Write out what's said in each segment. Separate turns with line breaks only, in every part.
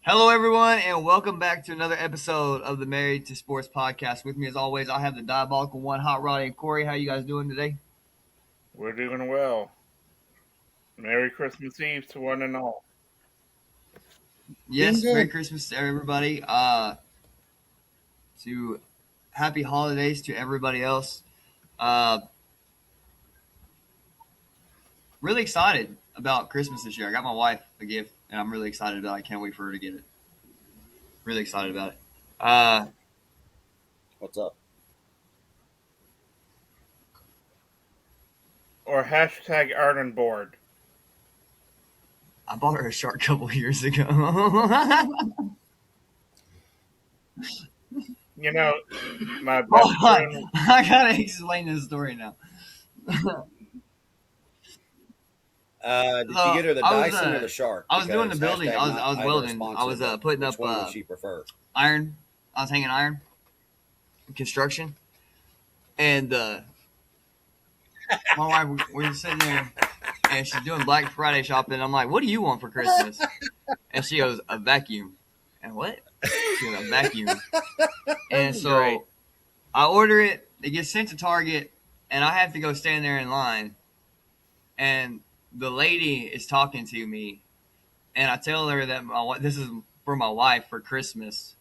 Hello, everyone, and welcome back to another episode of the Married to Sports podcast. With me, as always, I have the diabolical one, Hot Rod and Corey. How you guys doing today?
We're doing well. Merry Christmas Eve to one and all.
Doing
Yes, Merry
good.
Christmas to everybody. To Happy Holidays to everybody else. Uh, really excited about Christmas this year. I got my wife a gift, and I'm really excited about it. I can't wait for her to get it. Really excited about it. Uh,
What's up?
Or hashtag Arden Board.
I bought her a shark a couple years ago.
You know, my best
Hold on,
friend.
I gotta explain this story now.
Did you
So
get her the
I was
Dyson or the Shark?
I was doing the
Because
building.
hashtag
I
not
was
either a
welding. I
sponsor,
was
but
putting
which
up
one would she prefer?
iron. I was hanging iron construction, and my wife we were sitting there, and she's doing Black Friday shopping. I'm like, "What do you want for Christmas?" And she goes, "A vacuum." And what? She goes, "A vacuum." And so
Great.
I order it. It gets sent to Target, and I have to go stand there in line. And the lady is talking to me, and I tell her that this is for my wife for Christmas,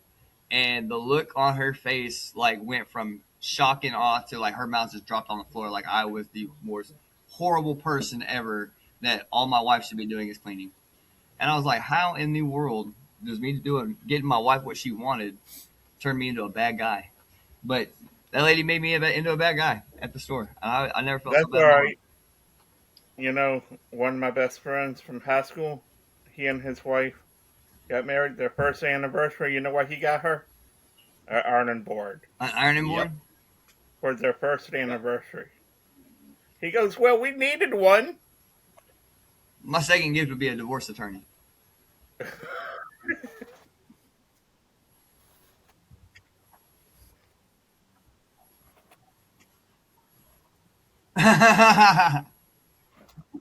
and the look on her face like went from shock and awe to like her mouth just dropped on the floor, like I was the most horrible person ever. That all my wife should be doing is cleaning, and I was like, how in the world does me doing getting my wife what she wanted turn me into a bad guy? But that lady made me into a bad guy at the store. I never felt so
That's
bad in my life.
alright. You know, one of my best friends from high school, he and his wife got married. Their first anniversary, you know what he got her? An Arden Board
An ironing board.
Yep.
for their first anniversary. He goes, "Well, we needed one."
My second gift would be a divorce attorney.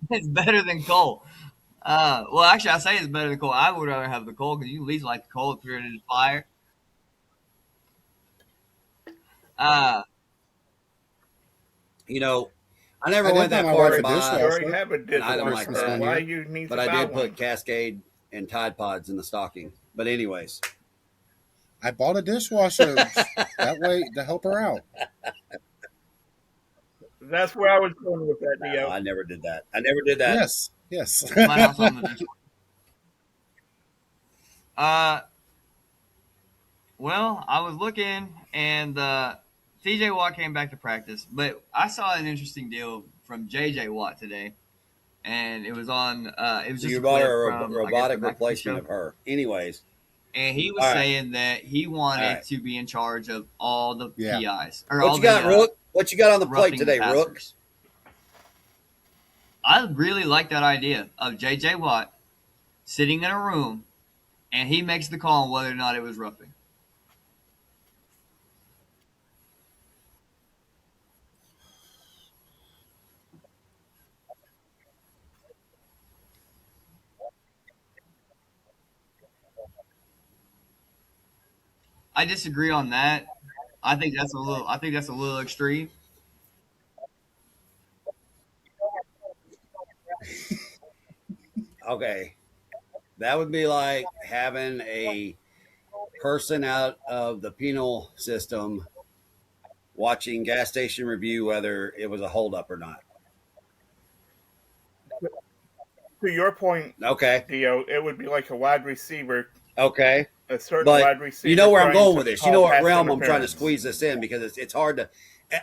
It's better than coal. Well, actually, I say it's better than coal. I would rather have the coal because you at least like the coal if you're in a fire. Uh,
You know, I never
I did
went
buy
that
my
far
wife
to
a
buy
You already
dishwasher
have a
an item
for
like
Christmas
dishwasher.
one
that,
Why
year.
you need
but
to
I
buy
did put
one?
Cascade and Tide Pods in the stocking. But anyways,
I bought a dishwasher that way to help her out.
That's where I was going with that,
no,
Dio.
I never did that. I never did that.
Yes, yes.
mine also on the dish. Uh, well, I was looking and TJ Watt came back to practice, but I saw an interesting deal from JJ Watt today, and it was on. It was
So
just
you
a
bought
clip
her a
from I guess the
robotic
McAfee
replacement
show,
of her. Anyways,
and he was
all right,
saying that he
all
wanted
right.
to be in charge of all the
Yeah.
PIs or
What
all
you
the
got, Rook? What you got on the plate
roughing the
today, Rook?
passers. I really like that idea of JJ Watt sitting in a room and he makes the call on whether or not it was roughing. I disagree on that. I think that's a little. I think that's a little extreme.
Okay, that would be like having a person out of the penal system watching gas station review whether it was a holdup or not.
To your point,
Okay,
Dio, it would be like a wide receiver,
okay,
a certain
but
wide
you
receiver
know where I'm
trying
going
to
with this. You
call
know what
pass
realm I'm trying to
interference.
squeeze this in because it's hard to.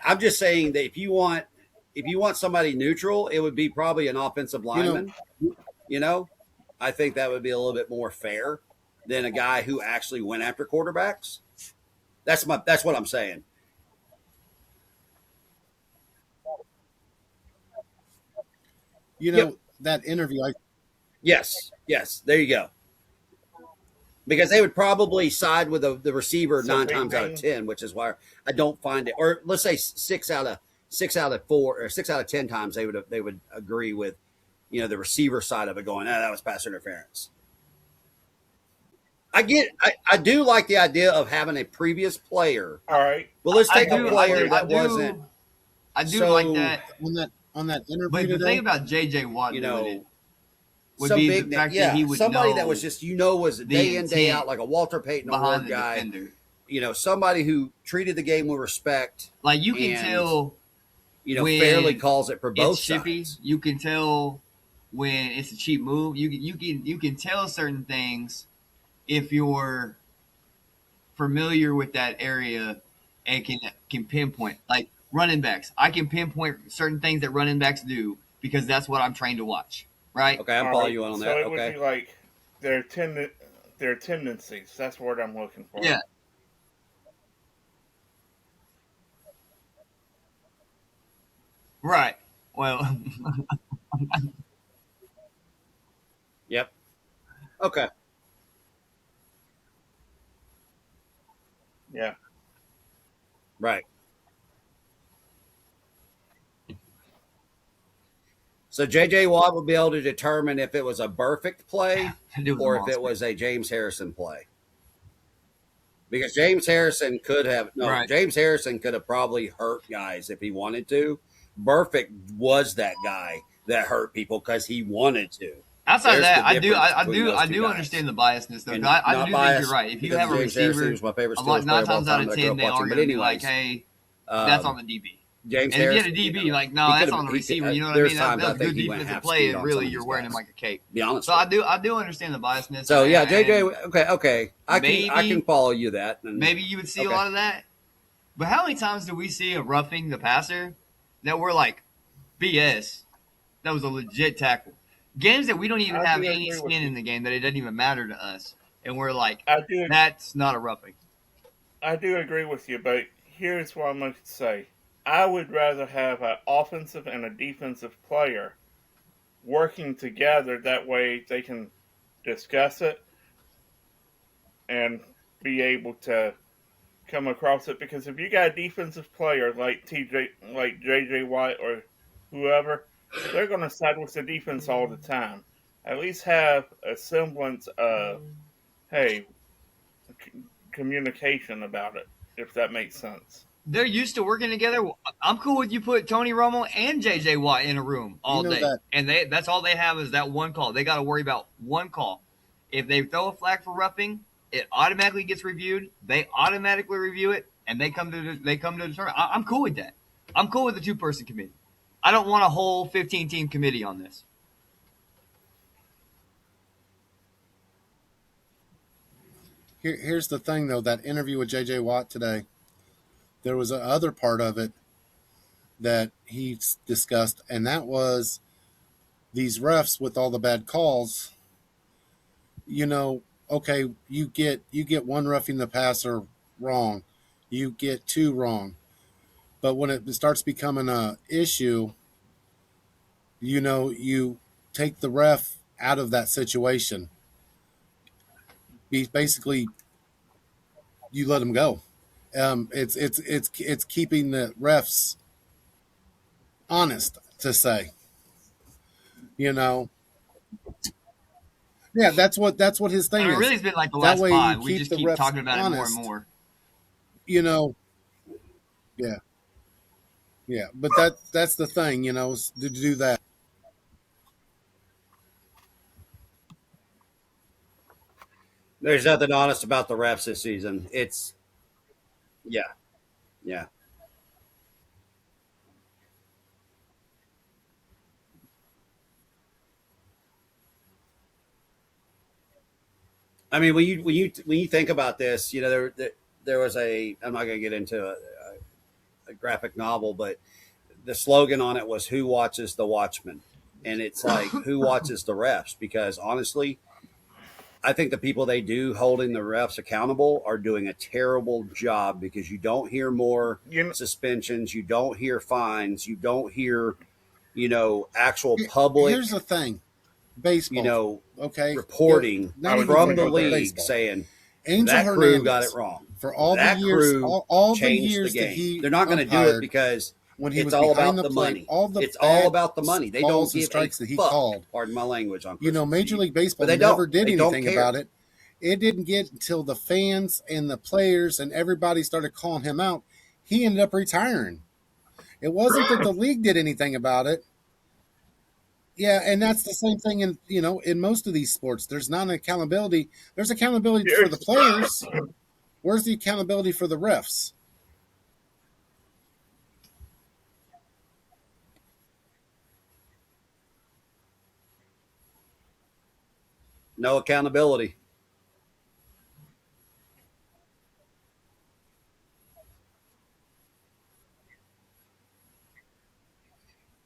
I'm just saying that if you want somebody neutral, it would be probably an offensive
You know,
lineman. You know, I think that would be a little bit more fair than a guy who actually went after quarterbacks. That's what I'm saying.
you
Yep.
know that interview.
Yes. Yes. There you go. Because they would probably side with the receiver
So
nine
Big
times out of
Ben,
10, which is why I don't find it. Or let's say six out of four or 6 out of 10 times they would agree with, the receiver side of it going, that was pass interference. I do like the idea of having a previous player,
All right.
but let's
I
take a
do,
player that wasn't
I do like
so,
that.
On that interview
But the thing
today.
about JJ Watt
you
doing it
know,
would
some
be the
big,
fact that he
yeah,
would
somebody that was
know
just, was
the
day in, day
intent
out, like a Walter Payton
behind
Award
the
guy,
defender.
somebody who treated the game with respect
Like you can
and,
tell
fairly
when
calls it for
it's
both
chippy.
sides.
You can tell when it's a cheap move. You can tell certain things if you're familiar with that area and can pinpoint like running backs. I can pinpoint certain things that running backs do because that's what I'm trained to watch. Right?
Okay, I'm
All
following
right.
you on
So
that.
it would
Okay.
be like their their tendencies. That's what I'm looking for.
Yeah. Right. Well,
Yep. Okay.
Yeah.
Right. So JJ Watt would be able to determine if it was a perfect play
it was a
or if it
monster.
was a James Harrison play. Because James Harrison could have
Right.
James Harrison could have probably hurt guys if he wanted to. Burfict was that guy that hurt people because he wanted to.
Outside of
There's
that,
the difference between those
I
two
do
guys.
understand the biasness though. 'Cause
And
I
not
do think you're
biased
right. If you
because
have a
James Harrison
receiver,
was my favorite
a lot
Steelers player
nine
of all
times out
time
of
that I grew
10
up
they are
watching. But
going to be like,
anyways,
"Hey, that's on
um,
the DB."
James
And if you had
Harrison,
a DB, like, no,
he
that's
could
on
have.
the receiver. You know what I
There's
mean?
times I
That's
think
good
he went
defensive
half
play,
speed
and
on some
really
of
you're
these
wearing him
guys.
like a cape.
Be honest
So
with you.
I do understand the biasness.
So yeah, JJ.
And
Okay. I can follow you that. And,
maybe you would see a
okay.
lot of that. But how many times do we see a roughing the passer that we're like, BS? That was a legit tackle. Games that we don't even
I
have
do
any
agree with
skin
you.
in the game that it doesn't even matter to us, and we're like,
I do.
that's not a roughing.
I do agree with you, but here's what I'm going to say. I would rather have an offensive and a defensive player working together. That way they can discuss it and be able to come across it. Because if you got a defensive player like like JJ White or whoever, they're going to side with the defense all the time. At least have a semblance of, hey, communication about it, if that makes sense.
They're used to working together. I'm cool with you put Tony Romo and JJ Watt in a room
You
all
know
day,
that
and that's all they have is that one call. They got to worry about one call. If they throw a flag for roughing, it automatically gets reviewed. They automatically review it, and they come to determine. I'm cool with that. I'm cool with the 2-person committee. I don't want a whole 15-team committee on this.
here's the thing though, that interview with JJ Watt today, there was a other part of it that he discussed, and that was these refs with all the bad calls. You know, okay, you get one roughing the passer wrong, you get two wrong, but when it starts becoming a issue, you take the ref out of that situation. Basically, you let him go. It's keeping the refs honest to say, you know. Yeah, that's what his thing
And it
is.
really has been like the
That
last
way you
5. We
keep
just
the
keep
refs
talking about it more and
honest.
more.
You know, yeah, yeah. But that's the thing, to do that.
There's nothing honest about the refs this season. It's yeah, yeah. I mean, when you think about this, there was a. I'm not going to get into a graphic novel, but the slogan on it was "Who watches the Watchmen," and it's like who watches the refs? Because honestly, I think the people they do holding the refs accountable are doing a terrible job because you don't hear more
You know,
suspensions, you don't hear fines, you don't hear, actual public,
Here's the thing,
you
baseball.
know,
Okay,
reporting
I
not
was
even
just
from
going
the
to go there.
league
baseball.
saying
Angel
that crew got it
Hernandez,
wrong.
for all the
That
years,
crew
all the
changed the
years that
game.
he
They're not going to do it
umpired,
because
when he
it's
was
all
behind
about
the
the
plate,
money.
all the
It's all
bad
about the money. They
balls
don't
and
give a
strikes that he
fuck.
called.
Pardon my language on Christmas
Major
Eve.
League
But
Baseball
they
never
don't.
did
They don't
anything
care.
about it. It didn't get until the fans and the players and everybody started calling him out. He ended up retiring. It wasn't that the league did anything about it. Yeah, and that's the same thing in in most of these sports. There's not an accountability. There's accountability for the
Here's
players. Where's the accountability for the refs?
No accountability.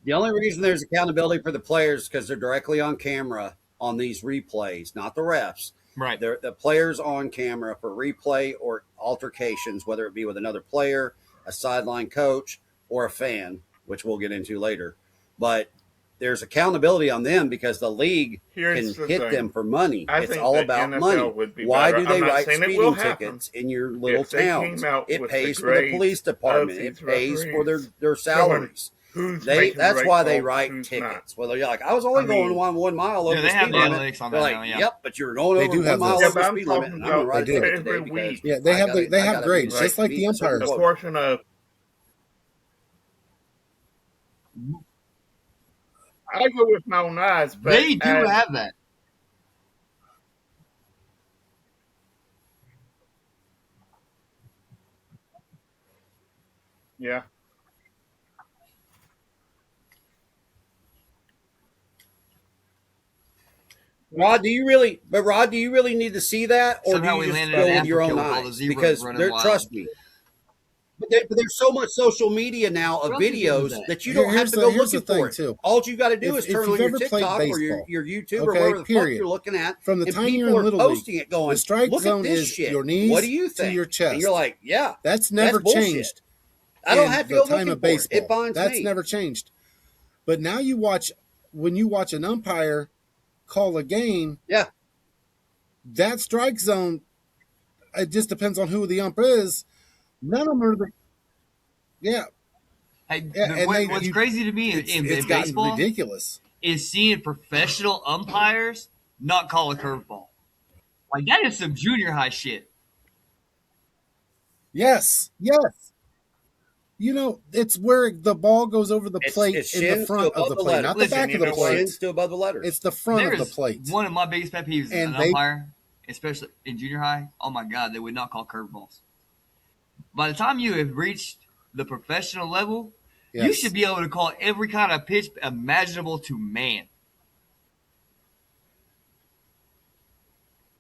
The only reason there's accountability for the players because they're directly on camera on these replays, not the refs.
Right.
They're the players on camera for replay or altercations, whether it be with another player, a sideline coach, or a fan, which we'll get into later. But there's accountability on them because the league
here's
can
the
hit
thing.
them for money.
I
It's
think
all
the
about
NFL
money.
would be
Why
better.
do they
I'm not
write
saying it will
speeding
happen.
tickets in your little
If they
towns?
came out
It
with
pays
the
for the
grades
police
of
department.
these
It pays for
referees
their
showing
salaries.
who's
They
making the
that's
right
why they
calls,
write
who's
tickets.
not.
Whether you're like, I was only
I
going
mean,
1 mile over
Yeah,
the
they have
speed
the
limit.
analytics on
They're
that
like,
now. Yeah.
yep, but you're going
They
over
do
one
have
mile
those.
yeah,
over
but
the
I'm
speed limit,
talking
and I'm gonna
about
write a
They do.
ticket
every
today because
week.
Yeah, they
I
have
gotta
they
I
have
gotta be
grades
right
just like the
speed a certain
Like
umpires.
a
quota.
portion of, I go with my own eyes, but
They do
as
have that.
yeah,
Rod, do you really need to see that, or do
Somehow
you
we
just
landed in
go with your
Africa
own
with all the
eyes?
zebras
Because
running
there,
wild.
trust me, but there's so much social media now of
What else is there with
videos
that?
that you don't have
Here's
to go
here's the
looking for
thing
it.
too.
All you got to do
If
is turn
if
on
you've
your
ever played
TikTok or
baseball,
your YouTube or
okay,
whatever the fuck
period.
you're looking at,
From the
and
time you're
people
in
are
little league,
posting it,
the
going,
strike
"Look at
zone
this
is
shit.
your
What do
knees
you
to your
think?" And you're
chest.
like, "Yeah,
That's
that's
never
bullshit.
changed
I don't
in
have to
the
go
time
looking
of
for it. It
baseball.
finds
That's
me."
never changed. But now you watch when you watch an umpire call a game,
Yeah,
that strike zone, it just depends on who the ump is. None of them are the yeah,
Hey,
yeah, and they
what's
you
crazy to me
it's
in
gotten
baseball
ridiculous.
is seeing professional umpires not call a curveball. Like that is some junior high shit.
Yes, yes. It's where the ball goes over the plate
it's
in the
shins to
front of
above
the
the
plate,
letters.
not the
Listen,
back
you
of the
know
It's
what?
plate.
shins to above the
It's
letters.
the front of the
There's
plate.
one of my biggest pet peeves
And
an
they
umpire, especially in junior high. Oh my god, they would not call curveballs. By the time you have reached the professional level, you should
yes.
be able to call every kind of pitch imaginable to man.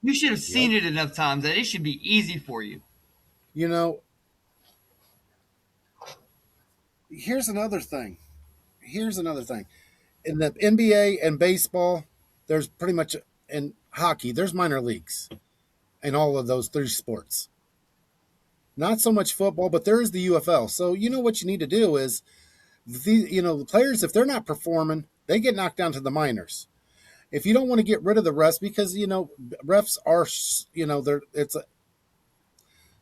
You should have
Yep.
seen it enough times that it should be easy for you.
You know, here's another thing. Here's another thing. In the NBA and baseball, there's pretty much in hockey, there's minor leagues in all of those three sports. Not so much football, but there is the UFL. So you know what you need to do is the players, if they're not performing, they get knocked down to the minors. If you don't want to get rid of the refs, because refs are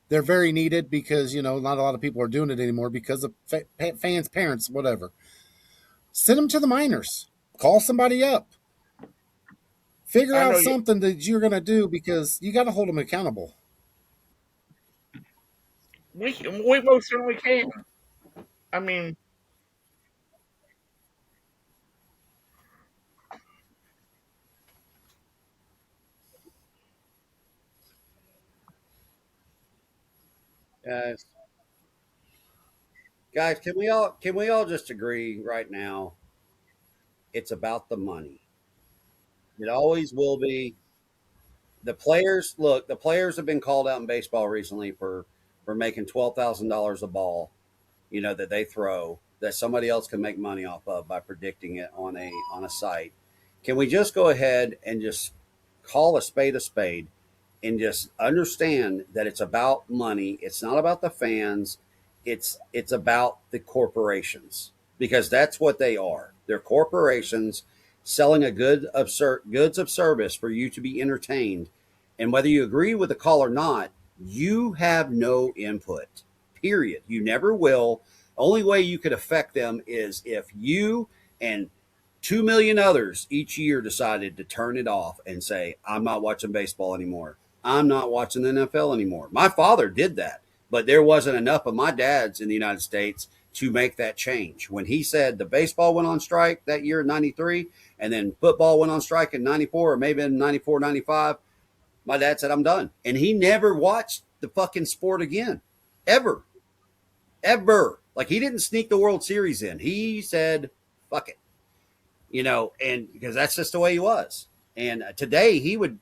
they're very needed because not a lot of people are doing it anymore because of fans, parents, whatever. Send them to the minors. Call somebody up. Figure
I
out
know you.
something that you're going to do because you got to hold them accountable.
We most certainly can. I mean,
Guys, guys, can we all just agree right now? It's about the money. It always will be. The players have been called out in baseball recently for making $12,000 a ball, that they throw that somebody else can make money off of by predicting it on a site. Can we just go ahead and just call a spade and just understand that it's about money. It's not about the fans. It's about the corporations because that's what they are. They're corporations selling a goods of service for you to be entertained. And whether you agree with the call or not, you have no input. Period. You never will. Only way you could affect them is if you and 2 million others each year decided to turn it off and say, I'm not watching baseball anymore. I'm not watching the NFL anymore. My father did that, but there wasn't enough of my dads in the United States to make that change. When he said the baseball went on strike that year in 93, and then football went on strike in 94, or maybe in 94, 95, my dad said, I'm done. And he never watched the fucking sport again. Ever. Ever. Like, he didn't sneak the World Series in. He said, fuck it. And because that's just the way he was. And today he would,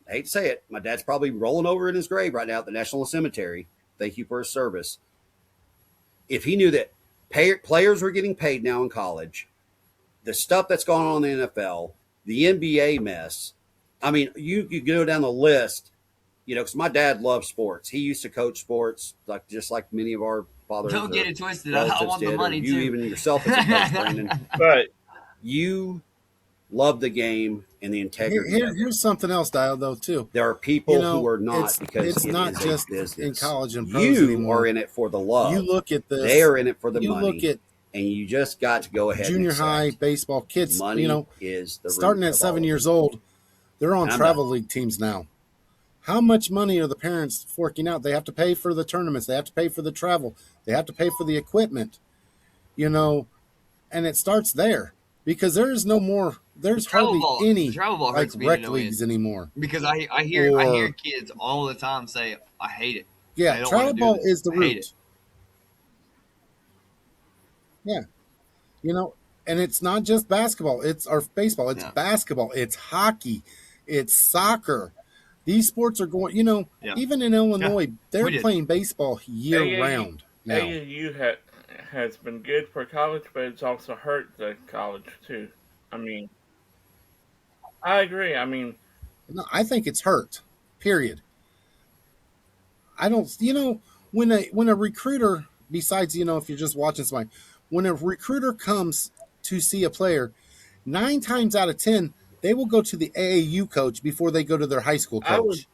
I hate to say it, my dad's probably rolling over in his grave right now at the National Cemetery. Thank you for his service. If he knew that players were getting paid now in college, the stuff that's going on in the NFL, the NBA mess, I mean, you could go down the list, because my dad loved sports. He used to coach sports, just like many of our fathers.
Don't get it twisted. I want the money
you
too.
Even yourself as a coach, Brandon.
But
you love the game and the integrity.
Here's something else, Dial, though, too.
There are people who are not, because
it's not just in college and pros
you
anymore.
are in it for the love.
You look at this.
They are in it for the money.
You look at
and you just got to go ahead.
Junior high baseball kids.
Money is the
starting at 7 years old. They're on travel league teams now. How much money are the parents forking out? They have to pay for the tournaments. They have to pay for the travel. They have to pay for the equipment. And it starts there because there is no more. There's hardly any like rec leagues anymore.
Because I hear kids all the time say, "I hate it."
Yeah, travel ball is the root. Yeah, and it's not just basketball. It's our baseball. It's basketball. It's hockey. It's soccer. These sports are going, even in Illinois, they're playing baseball year round now.
AAU has been good for college, but it's also hurt the college too. I mean, I agree. I mean,
no, I think it's hurt. Period. I don't. When a recruiter, besides if you're just watching somebody, when a recruiter comes to see a player, 9 times out of 10. They will go to the AAU coach before they go to their high school coach.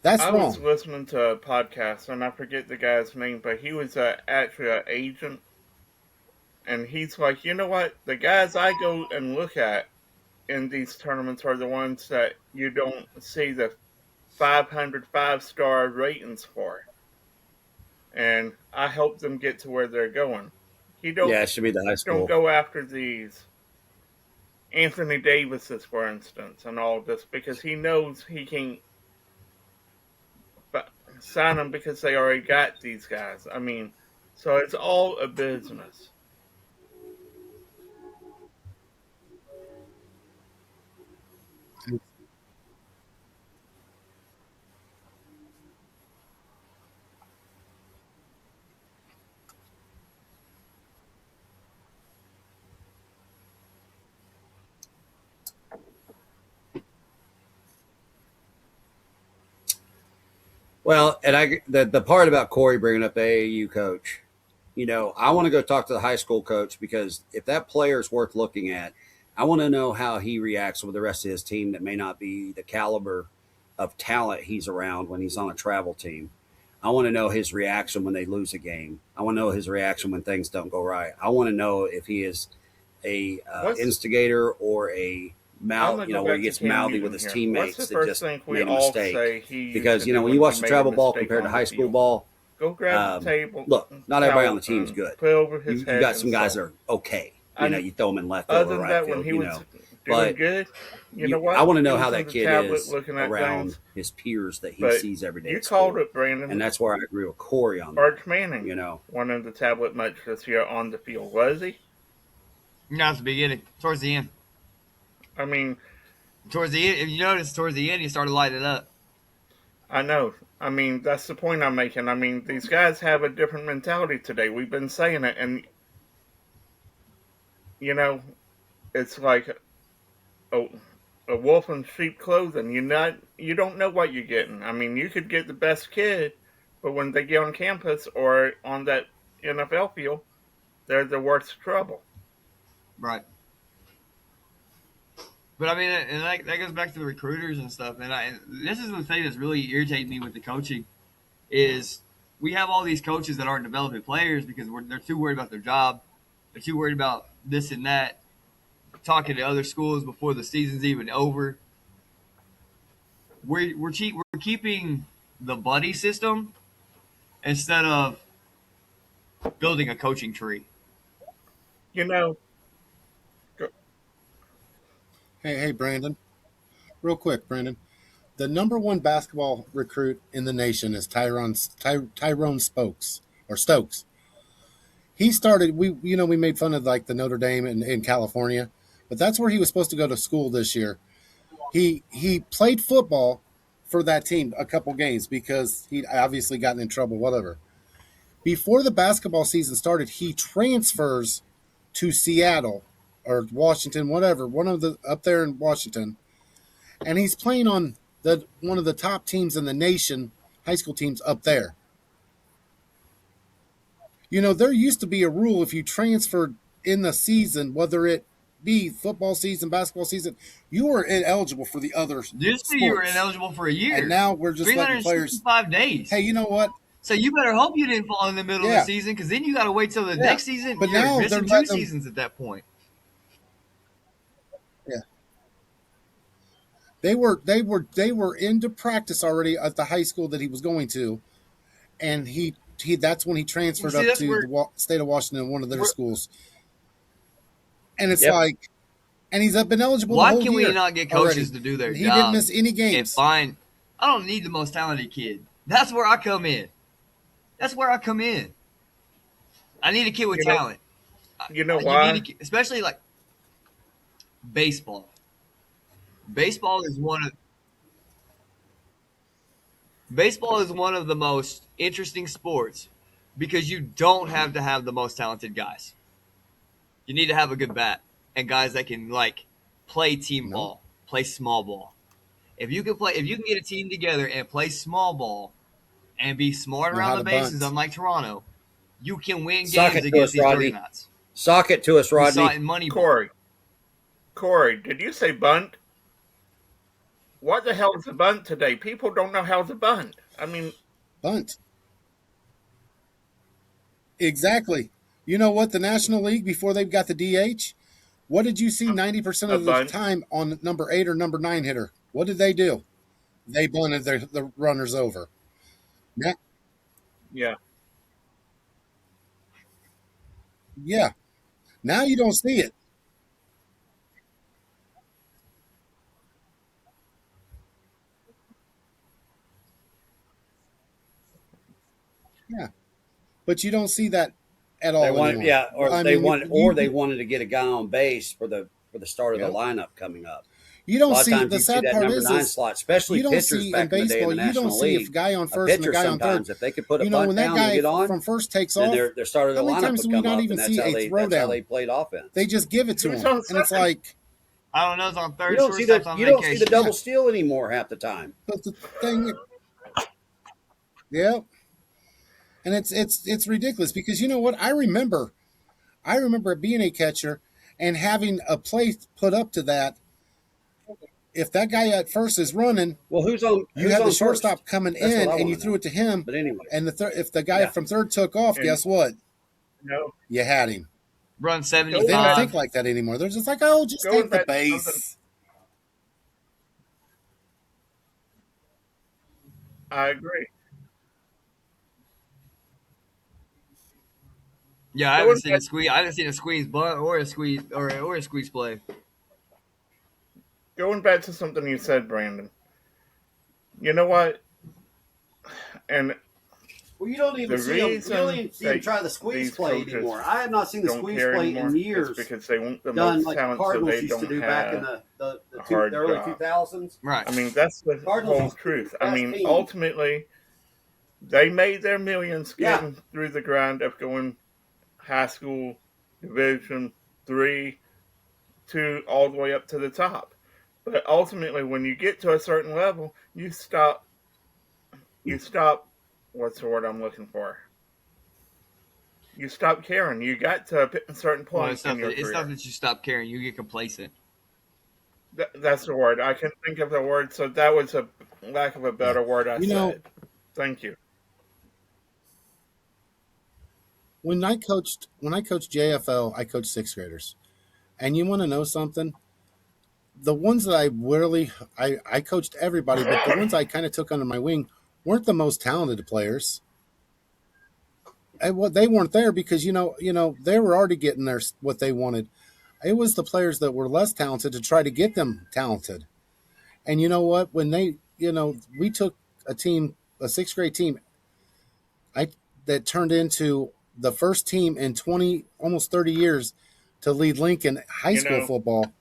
That's wrong. I
was listening to a podcast, and I forget the guy's name, but he was actually an agent. And he's like, you know what? The guys I go and look at in these tournaments are the ones that you don't see the 500 5-star ratings for. And I help them get to where they're going.
It should be the high school.
Don't go after these Anthony Davis's, for instance, and all this, because he knows he can sign them because they already got these guys. I mean, so it's all a business.
Well, and the part about Corey bringing up the AAU coach, I want to go talk to the high school coach, because if that player is worth looking at, I want to know how he reacts with the rest of his team that may not be the caliber of talent he's around when he's on a travel team. I want to know his reaction when they lose a game. I want to know his reaction when things don't go right. I want to know if he is a instigator or a where he gets mouthy with his teammates that just made a mistake. Because when you watch the travel ball compared to high school ball,
go grab the table.
Look, not everybody on the team is good. You got some guys that are okay. You throw them in left over, right field.
Doing good.
I want to know how that kid is around his peers that he sees every day.
You called it, Brandon,
and that's where I agree with Corey on that.
Arch Manning, won in the tablet much this year on the field, was he?
Not at the beginning, towards the end.
I mean,
towards the end, if you notice, towards the end, he started lighting up.
I know. I mean, that's the point I'm making. I mean, these guys have a different mentality today. We've been saying it, and it's like a wolf in sheep clothing. You don't know what you're getting. I mean, you could get the best kid, but when they get on campus or on that NFL field, they're the worst trouble.
Right. But I mean, and that goes back to the recruiters and stuff. And this is the thing that's really irritating me with the coaching is we have all these coaches that aren't developing players because they're too worried about their job. They're too worried about this and that, talking to other schools before the season's even over. we're keeping the buddy system instead of building a coaching tree.
You know, go,
Hey, Brandon, real quick, Brandon. The number one basketball recruit in the nation is Tyrone Spokes or Stokes. He started. We made fun of like the Notre Dame in California, but that's where he was supposed to go to school this year. He played football for that team a couple games because he'd obviously gotten in trouble, whatever. Before the basketball season started, he transfers to Seattle or Washington, whatever, one of the up there in Washington, and he's playing on the one of the top teams in the nation, high school teams up there. There used to be a rule if you transferred in the season, whether it be football season, basketball season, you were ineligible for the other
This year you were
sports.
ineligible for a year.
And now we're just letting players.
365 days.
Hey, you know what?
So you better hope you didn't fall in the middle of
Yeah.
the season, because then you got to wait till the next season.
But
You're
now
missing
they're
2
letting them.
seasons at that point.
Yeah, they were into practice already at the high school that he was going to, and he that's when he transferred
See,
up
that's
to
where
the state of Washington, one of their
we're-
schools, and it's
Yep.
like, and he's been eligible the
why
whole
can
year
we not get coaches
already.
to do their
He
job
didn't miss any
and
games.
find? I don't need the most talented kid. That's where I come in. That's where I come in. I need a kid with
you know,
talent.
you know
You
why?
need a kid, especially like baseball. Baseball is one of Baseball is one of the most interesting sports because you don't have to have the most talented guys. You need to have a good bat and guys that can like play team
No,
ball, play small ball. If you can get a team together and play small ball and be smart
know how
around
to
the bases,
bunt.
unlike Toronto, you can win
Sock
games
it to
against
us,
these
Rodney.
juggernauts.
Sock it to us,
We saw it
Rodney.
in Moneyball.
Corey, did you say bunt? What the hell is a bunt today? People don't know how to bunt. I mean,
Bunt. Exactly. You know what? The National League, before they've got the DH, what did you see 90%
a
of the
bunt.
time on number 8 or number 9 hitter? What did they do? They bunted the runners over. Yeah.
Yeah.
Yeah. Now you don't see it. Yeah. But you don't see that at
They
all
wanted,
anymore.
yeah, or
I
they
mean,
wanted, or they wanted to get a guy on base for the start of the
yep.
lineup coming up.
You
A
don't
lot of
see
times
the
you'd see
sad
that
part
number
is
9 slot, especially
you don't
pitchers
see in
back in the day in
baseball,
the
you don't
National
see a
League.
guy on
A
first and a
pitcher
guy on third.
sometimes, if they could put a bunt
When that
down and
guy
get on,
from first takes
then
off,
their start of the
how many
lineup
times do
would
we
come
not
up,
even
and
see a
that's how they
throwdown?
played offense.
They just give it to
Who's
him,
on
and it's
second?
like,
I don't know. It's on
You
third.
don't see
Shortstop's
the
on
you don't see the
vacation.
double
yeah.
steal anymore half the time.
But the thing, yeah, and it's ridiculous because you know what? I remember being a catcher and having a play put up to that. If that guy at first is running,
Well,
you
who's
had the
on first?
shortstop coming
That's what
in
I
and you
want to
threw
know.
it to him.
But anyway,
And if the guy
yeah.
from third took off,
And
guess what?
no,
You had him.
Run
going
But they don't
back,
think
75.
like that anymore. They're just like, oh, just
going
take the
back to something
base.
I agree.
Yeah, I haven't
Going
seen a
back,
squeeze. I haven't seen a squeeze bunt or a squeeze or a squeeze play.
going back to something you said, Brandon. You know what? And
Well, you don't
the
even see them. You don't
reason
even see them
that
try the squeeze
these
play
coaches
anymore. I have not seen the
don't
squeeze
care
play in
anymore is
years
because they want the
done
most
like the
talent so
Cardinals
they
used to
don't
do back in
have
the
a hard
early
job.
2000s.
Right.
I mean, that's the
Cardinals
whole
used to be
truth.
the
I
best
mean,
team.
ultimately, they made their millions
Yeah,
getting through the grind of going high school, Division 3, 2, all the way up to the top. But ultimately, when you get to a certain level, you stop, what's the word I'm looking for? You stop caring. You got to a certain
Well,
point in your
it's stuff
career.
that you stop caring. You get complacent.
That's the word. I can think of the word, so that was a lack of a
Yeah.
better word I
You know,
said. Thank you.
when I coached JFL, I coached sixth graders. And you want to know something? the ones that I really I coached everybody, but the ones I kind of took under my wing weren't the most talented players. And what they weren't there because they were already getting their what they wanted. It was the players that were less talented to try to get them talented. And you know what? When we took a team, a sixth grade team, I that turned into the first team in 20, almost 30 years to lead Lincoln high
You
school
know,
football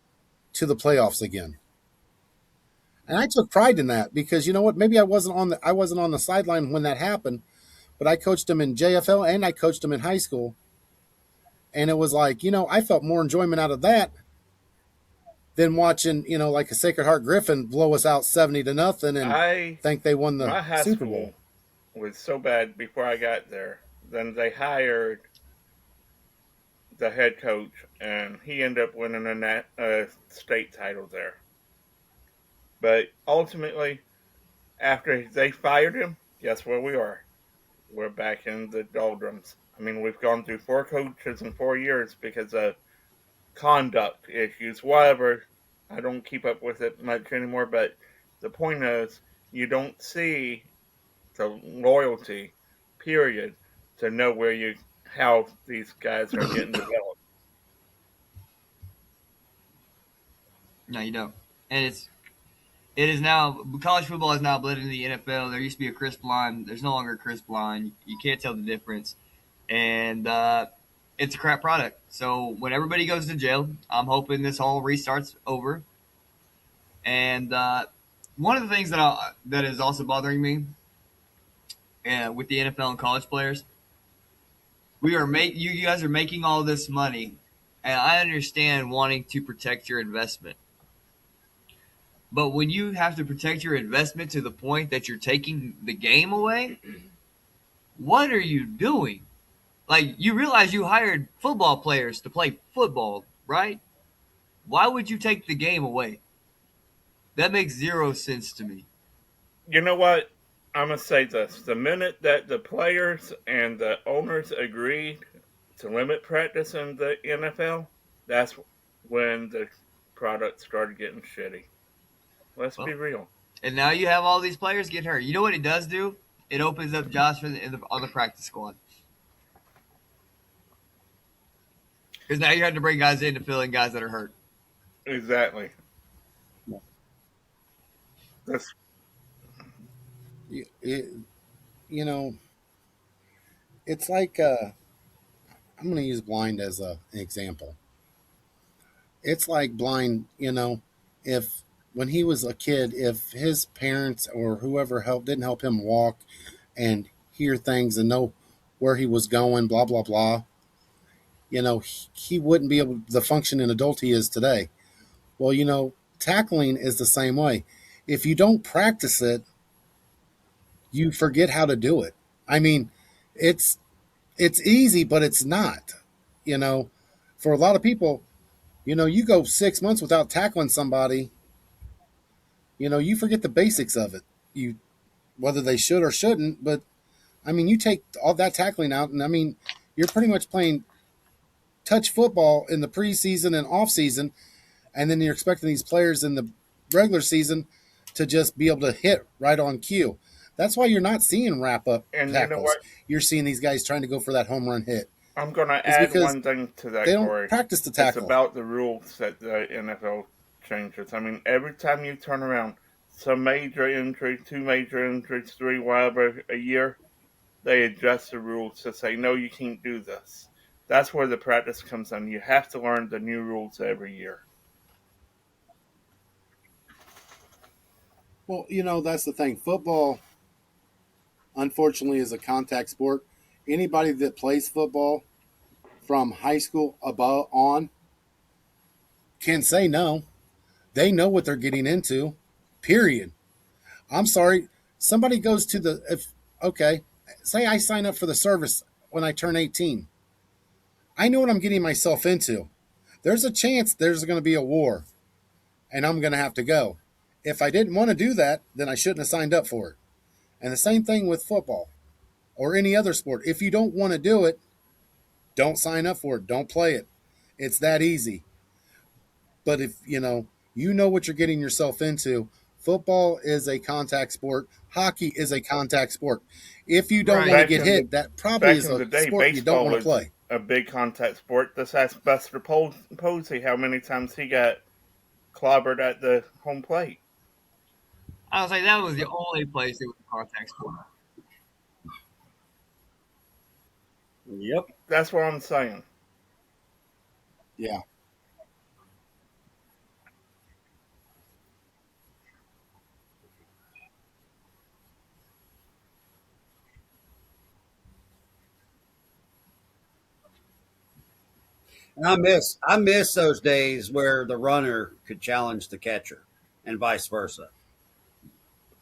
to the playoffs again. And I took pride in that because you know what? Maybe I wasn't on the sideline when that happened, but I coached them in JFL and I coached them in high school. And it was like, I felt more enjoyment out of that than watching, like a Sacred Heart Griffin blow us out 70-0 and
I
think they won the
my high
Super Bowl.
school was so bad before I got there. Then they hired the head coach, and he ended up winning a state title there. But ultimately, after they fired him, guess where we are? We're back in the doldrums. I mean, we've gone through 4 coaches in 4 years because of conduct issues, whatever. I don't keep up with it much anymore, but the point is, you don't see the loyalty, period, to know how these guys are getting developed.
No, you don't. And it is now college football has now blended into the NFL. There used to be a Chris Blind. There's no longer a Chris Blind. You can't tell the difference, and it's a crap product. So when everybody goes to jail, I'm hoping this all restarts over. And one of the things that is also bothering me with the NFL and college players, you guys are making all this money, and I understand wanting to protect your investment. But when you have to protect your investment to the point that you're taking the game away, what are you doing? Like, you realize you hired football players to play football, right? Why would you take the game away? That makes zero sense to me.
You know what? I'm going to say this. The minute that the players and the owners agreed to limit practice in the NFL, that's when the product started getting shitty. Let's be
Well,
real.
and now you have all these players get hurt. You know what it does do? It opens up jobs on the practice squad. Because now you have to bring guys in to fill in guys that are hurt.
Exactly. That's,
It, you know, it's like I'm going to use Blind as an example. It's like Blind, if when he was a kid, if his parents or whoever didn't help him walk and hear things and know where he was going, blah blah blah, he wouldn't be able the functioning adult he is today. Well, tackling is the same way. If you don't practice it, you forget how to do it. I mean, it's it's easy, but it's not. You know, for a lot of people, you go 6 months without tackling somebody, you forget the basics of it. You whether they should or shouldn't, but I mean, you take all that tackling out, and I mean, you're pretty much playing touch football in the preseason and off season, and then you're expecting these players in the regular season to just be able to hit right on cue. That's why you're not seeing wrap up
and you know
tackles.
what?
You're seeing these guys trying to go for that home run hit.
I'm going to
It's
add
because
one thing to
they
that,
don't
Corey.
practice the
It's
tackle.
about the rules that the NFL changes. I mean, every time you turn around, some major injury, 2 major injuries, three, whatever, a year, they adjust the rules to say, no, you can't do this. That's where the practice comes in. You have to learn the new rules every year.
Well, that's the thing. Football, unfortunately, is a contact sport. Anybody that plays football from high school above on can say no. They know what they're getting into. Period. I'm sorry. Somebody goes to the if okay, say I sign up for the service when I turn 18. I know what I'm getting myself into. There's a chance there's going to be a war and I'm going to have to go. If I didn't want to do that, then I shouldn't have signed up for it. And the same thing with football or any other sport. If you don't want to do it, don't sign up for it. Don't play it. It's that easy. But if, You know what you're getting yourself into. Football is a contact sport. Hockey is a contact sport. If you don't want
Right.
to
Back
get
in
hit,
the
that probably
back
is
in
a
the day,
sport you don't
baseball
want to
was
play.
a big contact sport. Let's ask Buster Posey how many times he got clobbered at the home plate.
I was like, that was the only place it was a contact sport.
Yep.
That's what I'm saying.
Yeah.
And I miss those days where the runner could challenge the catcher and vice versa.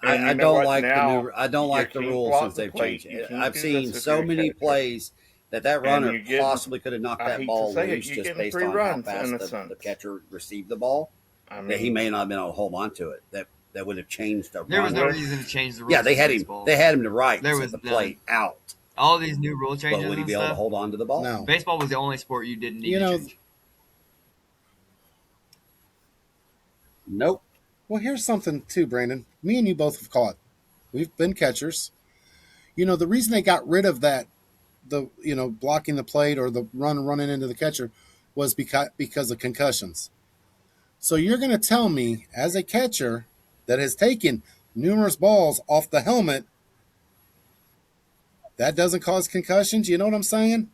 And
I
you know
don't
what?
like the
Now
new. I don't
you
like the
can't
rule since
block the
they've
plate.
changed
You
it.
can't
I've
do
seen
this if
so
you're a
many
catcher.
plays that
And
runner
you get,
possibly could have knocked
I
that
hate to
ball
say it,
loose
you're
just
getting
based
free
on how
runs in
fast
a
the
sense.
catcher received the ball.
I
That he
mean,
may not have been able to hold on to it. That would have changed the
There was no
runner.
with
reason to change the
Yeah,
rules
they
in
had him.
baseball.
They had him to
There
rights at
was
the
none.
plate out.
All these new rule
But
changes
would he
and
be able to
stuff.
hold on to the ball?
No.
Baseball was the only sport you didn't need
You
to
know,
change.
Nope.
well, here's something too, Brandon. Me and you both have caught. We've been catchers. The reason they got rid of that, blocking the plate or the running into the catcher, was because of concussions. So you're going to tell me, as a catcher that has taken numerous balls off the helmet, that doesn't cause concussions? You know what I'm saying?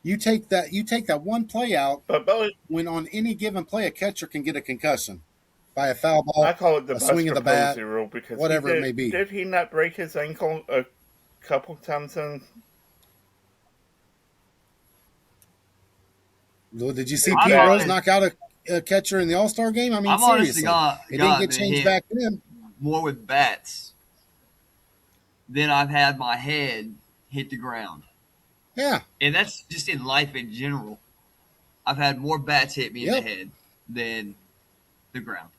You take that one play out
but Billy,
when on any given play a catcher can get a concussion by a foul
I
ball,
call it the
a swing of
Buster
the bat,
Posey rule because he
whatever it
did.
may be.
Did he not break his ankle a couple times in?
Well, did you see
I'm
Pete Rose
Exactly.
honest.
knock out a catcher in the All Star game? I mean,
I'm honestly
seriously, it didn't get
been
changed
hit
back then.
more with bats than I've had my head hit the ground,
Yeah.
and that's just in life in general. I've had more bats hit me in the
Yep.
head than the ground.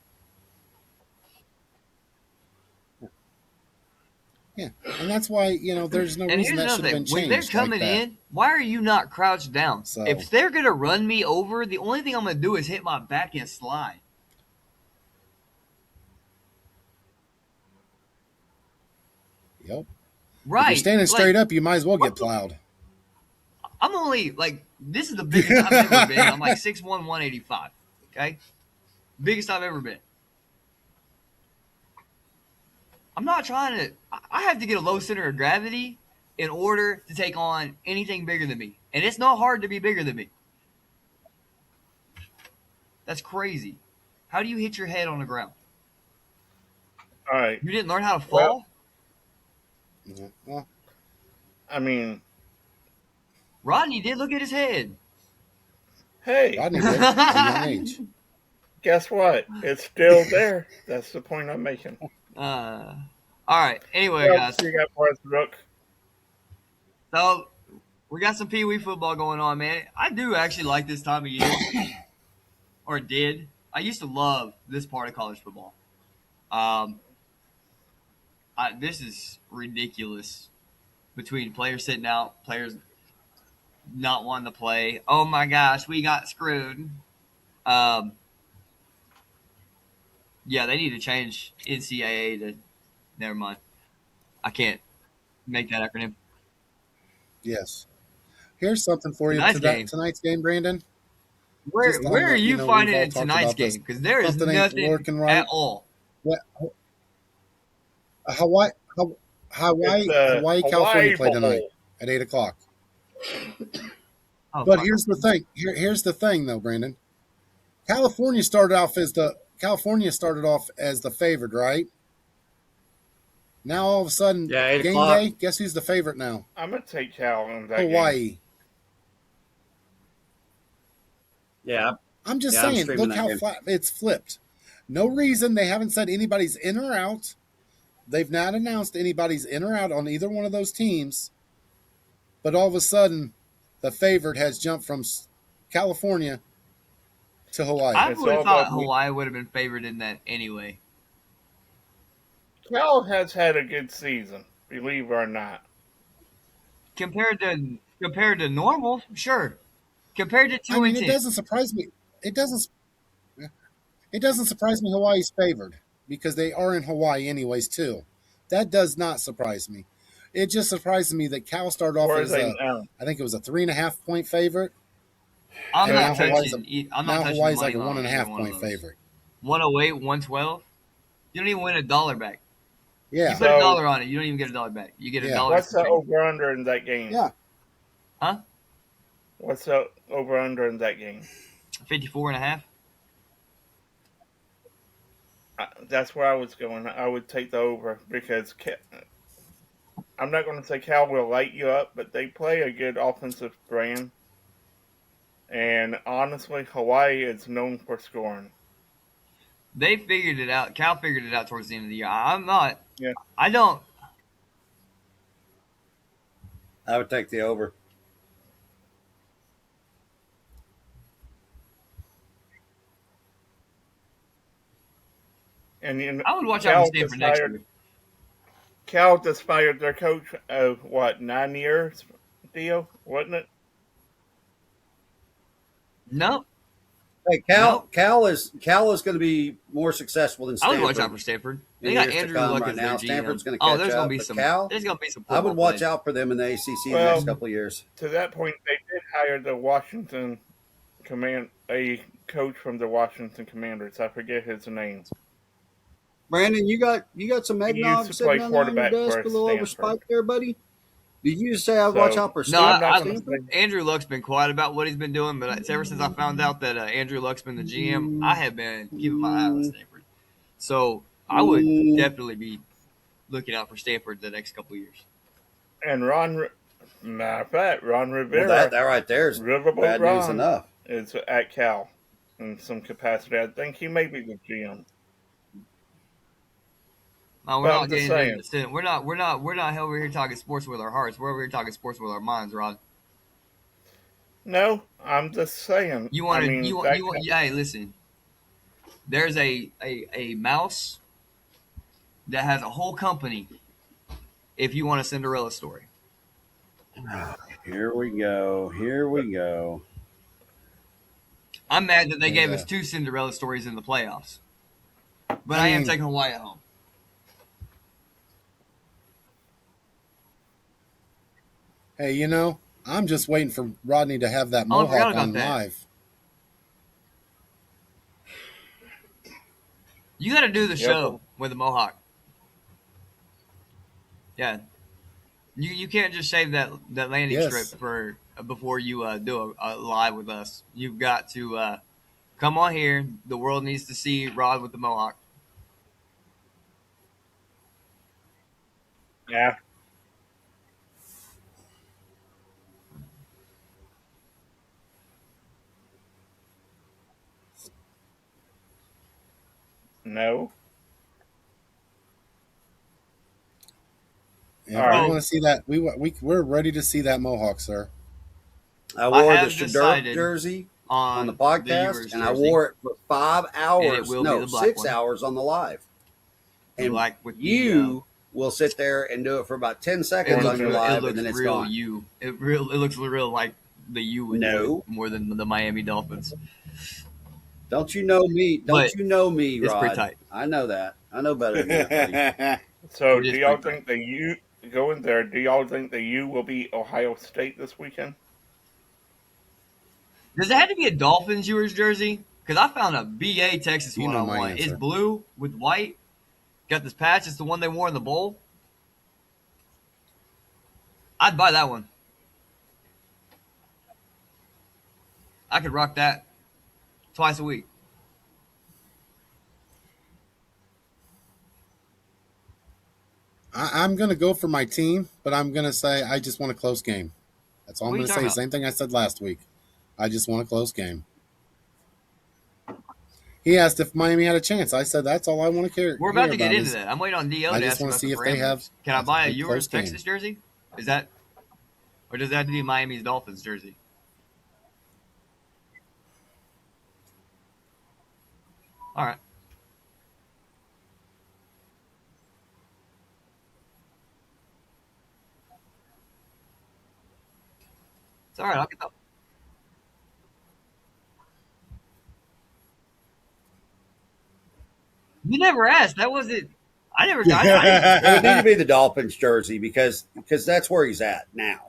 Yeah. And that's why there's no
And
reason
here's
that should
another
have
thing:
been
when they're
changed like
coming
that.
in, why are you not crouched down?
So,
If they're gonna run me over, the only thing I'm gonna do is hit my back and slide.
yep. If you're
Right?
standing
Like,
straight up, you might as well
what
get
the
plowed.
I'm only like this is the biggest I've ever been. I'm like 6'1", 185. Okay, biggest I've ever been. I'm not trying to. I have to get a low center of gravity in order to take on anything bigger than me, and it's not hard to be bigger than me. That's crazy. How do you hit your head on the ground?
All right.
You didn't learn how to
Well,
fall.
Yeah. Well,
I mean,
Rodney did. Look at his head.
hey,
Rodney did at a young age.
guess what? It's still there. That's the point I'm making.
All right. Anyway,
What else
guys.
you got for us, Rook?
So we got some Pee Wee football going on, man. I do actually like this time of year, or did. I used to love this part of college football. Um, this is ridiculous between players sitting out, players not wanting to play. Oh my gosh, we got screwed. Um, yeah, they need to change NCAA to. Never mind. I can't make that acronym.
Yes. Here's something for you
Tonight's game.
tonight's game, Brandon.
Where
Just on
are
the,
you
we've
finding
all
in
talked
tonight's
about this.
game? Because there is
Something ain't
nothing
working
at
right.
all.
What Hawaii,
It's
Hawaii,
the
Hawaii, California
Hawaii
play tonight
Bowl.
at 8 o'clock.
Oh,
But
fuck.
here's the thing. Here's the thing, though, Brandon. California started off as the favorite, right? Now all of a sudden,
Yeah, 8
game
o'clock.
day. Guess who's the favorite now?
I'm gonna take Cal in that game.
Hawaii.
Yeah.
I'm just
Yeah, I'm
saying.
streaming
Look
that
how
game.
flat it's flipped. No reason they haven't said anybody's in or out. They've not announced anybody's in or out on either one of those teams. But all of a sudden, the favorite has jumped from California to Hawaii.
I
It's
would have
all
thought
about me.
Hawaii would have been favored in that anyway.
Cal has had a good season, believe it or not.
Compared to normal, sure. Compared to
I
2
mean,
and
it
10.
doesn't surprise me. It doesn't. It doesn't surprise me Hawaii's favored because they are in Hawaii anyways too. That does not surprise me. It just surprises me that Cal started off
Where are
as
they now?
I think it was a 3.5 point favorite,
I'm
and
So
not
now Hawaii's
touching. I'm not
now
touching the
Hawaii's like
money
a
line
one
on
and a
either
half
one of
point
those.
favorite.
108, 112. You don't even win a dollar back. You
Yeah,
put a
so
dollar on it, you don't even get a dollar back. You get a
yeah,
dollar
what's the
straight.
over under in that game?
yeah.
Huh?
What's the over under in that game?
54 and a half.
That's where I was going. I would take the over because I'm not going to say Cal will light you up, but they play a good offensive brand. And honestly, Hawaii is known for scoring.
They figured it out. Cal figured it out towards the end of the year. I'm not.
Yeah.
I don't.
I would take the over.
And
I would watch out for Stanford next year.
Cal just fired their coach of what 9 years deal, wasn't it?
No,
Hey,
no.
Cal is going to be more successful than
I would watch out
Stanford
for Stanford. They
in
got
years to
Andrew
come.
Luck
Right
as their
now,
GM.
Stanford's going to
Oh,
catch
there's gonna
up,
be
but
some.
Cal,
There's gonna be some
I would
football
watch
played.
out for them in the ACC the next
Well,
couple of years.
to that point, they did hire the Washington command a coach from the Washington Commanders. I forget his name.
Brandon, you got some
He used
eggnog
to
sitting
play
down there on your
quarterback
desk,
for
a little over
Stanford.
spiked there, buddy. Did you just say I'd watch
So
out for
No,
I'm not going to
Stanford?
say
Andrew Luck's been quiet about what he's been doing, but it's ever since I found out that Andrew Luck's been the GM, I have been keeping my eye on
Mm,
Stanford. So I would
mm.
definitely be looking out for Stanford the next couple of years.
and matter of fact, Ron
Well,
Rivera,
that right there is
Riverboat
bad news
Ron,
enough.
is at Cal in some capacity. I think he may be the GM.
No, we're
But I'm
not
just
getting into
saying.
this. We're not over here talking sports with our hearts. We're over here talking sports with our minds, Rod.
No, I'm just saying.
You
I
want to
mean,
you want yeah, hey, listen. There's a mouse that has a whole company if you want a Cinderella story.
Here we go. Here we go.
I'm mad that they gave us
Yeah.
two Cinderella stories in the playoffs. But
I
I am
mean,
taking Hawaii at home.
hey, I'm just waiting for Rodney to have that
Oh, I forgot
mohawk
about
on
that.
live.
You got to do the
yep.
show with the Mohawk. Yeah, you can't just save that landing strip
Yes.
for before you do a live with us. You've got to come on here. The world needs to see Rod with the Mohawk.
Yeah. No.
Yeah,
All
we
right.
want
So
to see that. We're ready to see that mohawk, sir.
I
I
wore the
have
Shadurk
decided
jersey on the
on the
podcast,
Uvers
and I
jersey,
wore it for 5
and it
hours.
will be
No,
the black
6
one,
hours on the live.
the
And
black with the.
you will sit there and do it for about 10
It
seconds on
looks
your
Quarantine.
real. It
live, and
looks
then it's
real.
gone.
It looks real like the U would do it
No.
more than the Miami Dolphins.
Don't you know me? Don't
But
you know me,
it's pretty
Rod?
tight.
I know that. I know better than that, buddy.
So,
It
do
is
y'all
pretty tight.
think the U going there? Do y'all think the U will beat Ohio State this weekend?
Does it have to be a Dolphins Uvers jersey? Because I found a BA Texas
You
one
know
I
my
want. It's
answer.
blue with white. Got this patch. It's the one they wore in the bowl. I'd buy that one. I could rock that twice a week.
I'm going to go for my team, but I'm going to say I just want a close game. That's all I'm
What are you
going to
talking
say.
about?
Same thing I said last week. I just want a close game. He asked if Miami had a chance. I said that's all I want to
We're
hear
about to get
about
into
is
that. I'm waiting on DO
I
to
just
ask
want to
about the
see if they have
parameters. Can I buy a
a
Uvers
close game.
Texas jersey? Is that, or does that have to be Miami's Dolphins jersey? All right. It's all right. I'll get that. You never asked. That wasn't. I never.
It would need to be the Dolphins jersey because that's where he's at now.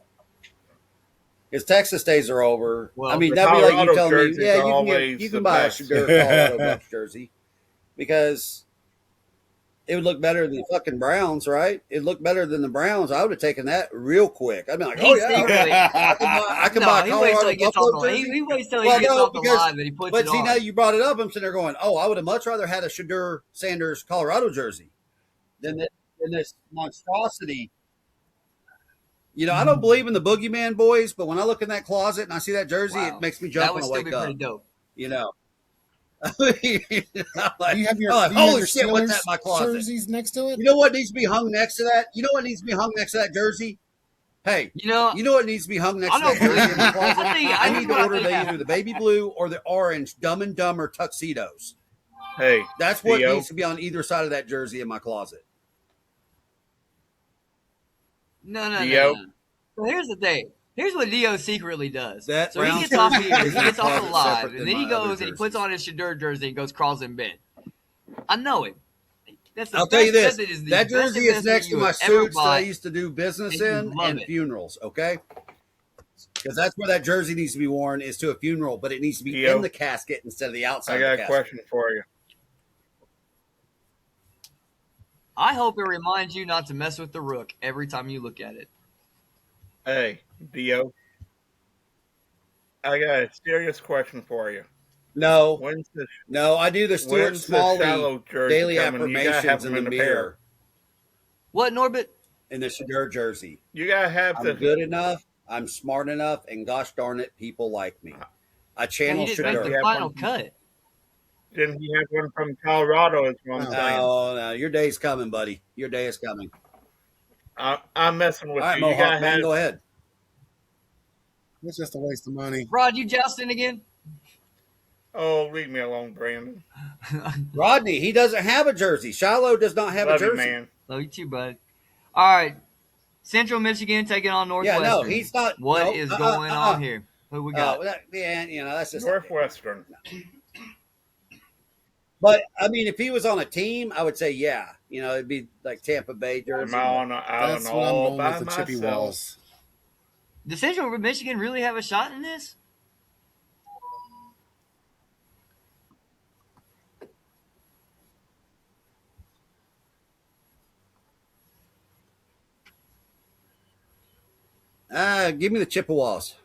His Texas days are over. I
Well,
mean,
The
that'd be like you
Colorado
telling me,
jerseys
yeah,
are
you
always
can
the
buy a
best.
Shadur Colorado Bucks jersey because it would look better than the fucking Browns, right? It'd look better than the Browns. I would have taken that real quick. I'd be like, oh
he
yeah,
secretly.
I can
No,
buy a
he waits till
Colorado
he gets off
Buffalo
the.
jersey.
He waits till he
Well,
gets
no,
off the
because
line, then he puts
but
it
see now
on.
you brought it up. I'm sitting there going, oh, I would have much rather had a Shadur Sanders Colorado jersey than this monstrosity. You know, I don't believe in the boogeyman boys, but when I look in that closet and I see that jersey, it
Wow,
makes me
that
jump
would
when I
still
wake
be pretty
up.
dope.
You know, I'm like,
Do you have your
holy shit, what's that
Steelers
in my closet?
jerseys next to it?
You know what needs to be hung next to that? You know what needs to be hung next to that jersey? Hey,
You know,
you know what needs to be hung next
I
to that
don't believe
jersey in my
you.
closet? I
Here's
need to
what I
order
think
either
happened.
the baby blue or the orange Dumb and Dumber tuxedos.
Hey,
That's what
Dio.
needs to be on either side of that jersey in my closet.
Dio.
No. So here's the thing. Here's what Dio secretly does.
That
So he
brown
gets off
jersey
here,
is
he
in a
gets off the
closet
live,
separate
and
than
then he
my other
goes and he puts
jerseys.
on his Shadur jersey and goes crawls in bed. I know him. That's the
I'll
best
tell you this:
method. Is the
that
best
jersey is
investment
next to
you
my
have ever
suits that I
bought,
used to do business
and you
in
love
and
it.
funerals. Okay, because that's where that jersey needs to be worn is to a funeral, but it needs to be
Dio.
in the casket instead of the outside
I
of
got
the
a
casket.
question for you.
I hope it reminds you not to mess with the rook every time you look at it.
Hey, Dio. I got a serious question for you.
No,
When's the
no, I do the Stuart
when's the
Smalley
shallow jersey
daily
coming? You gotta have
affirmations in
them
the
in a pair.
mirror
What, Norbit?
in the Shadur jersey.
You gotta have
I'm
the.
good enough. I'm smart enough, and gosh darn it, people like me. I
Well,
channel
you didn't make
Does he
the
Shadur.
have
final
one?
cut.
Didn't he have one from Colorado? Is what I'm
No.
saying.
No, no, your day's coming, buddy. Your day is coming.
I'm messing
All
with
right,
you. You
Mohawk
gotta
man,
have.
go ahead.
It's just a waste of money.
Rod, you jousting again?
Oh, leave me alone, Brandon.
Rodney, he doesn't have a jersey. Shiloh does not have a
Love you,
jersey.
man.
Love you too, bud. All right, Central Michigan taking on
Yeah, no,
Northwestern.
he's not.
What
No,
is going on here? Who we got?
yeah, you know that's just.
Northwestern.
But I mean, if he was on a team, I would say yeah. You know, it'd be like Tampa Bay
I'm
jersey.
out on
That's what I'm
all
going
by
with the chippy
myself.
walls.
Does Central Michigan really have a shot in this?
Give me the Chippewas.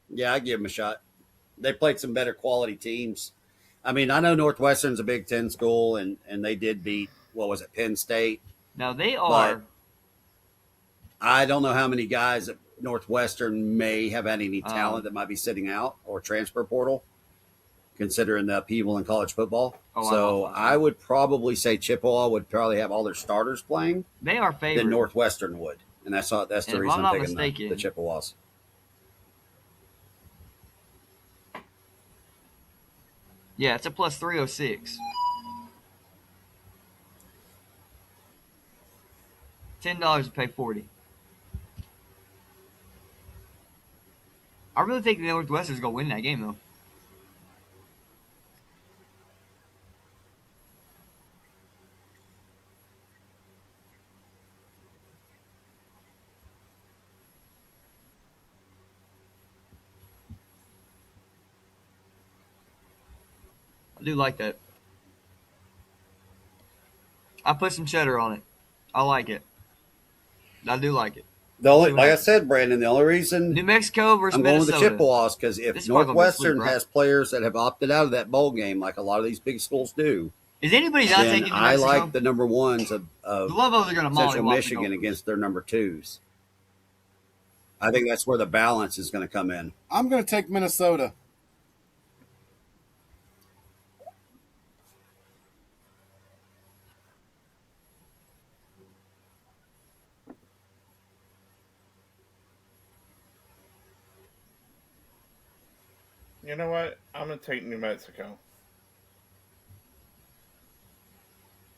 Yeah, I give them a shot. They played some better quality teams. I mean, I know Northwestern's a Big Ten school, and they did beat what was it, Penn State.
Now they
But
are.
I don't know how many guys at Northwestern may have had any
Um,
talent that might be sitting out or transfer portal, considering the upheaval in college football.
Oh,
So
I'm off on that.
I would probably say Chippewa would probably have all their starters playing
They are favored.
than Northwestern would, and that's the
And if
reason
I'm
I'm
not
picking
mistaken-
the Chippewas.
Yeah, it's a plus 306. $10 to pay 40. I really think the Northwestern's gonna win that game though. I do like that. I put some cheddar on it. I like it. I do like it.
The only,
See what
like I
happens.
said, Brandon, the only reason
New Mexico versus
I'm going with the
Minnesota.
Chippewas because
This
if
is probably gonna be
Northwestern
sweet, right?
has players that have opted out of that bowl game, like a lot of these big schools do,
Is anybody not
then
taking New
I
Mexico?
like the number ones
The
of
Lobos are gonna
Central
mollywop the
Michigan
Gophers.
against their number twos. I think that's where the balance is going to come in.
I'm going to take Minnesota.
You know what? I'm gonna take New Mexico.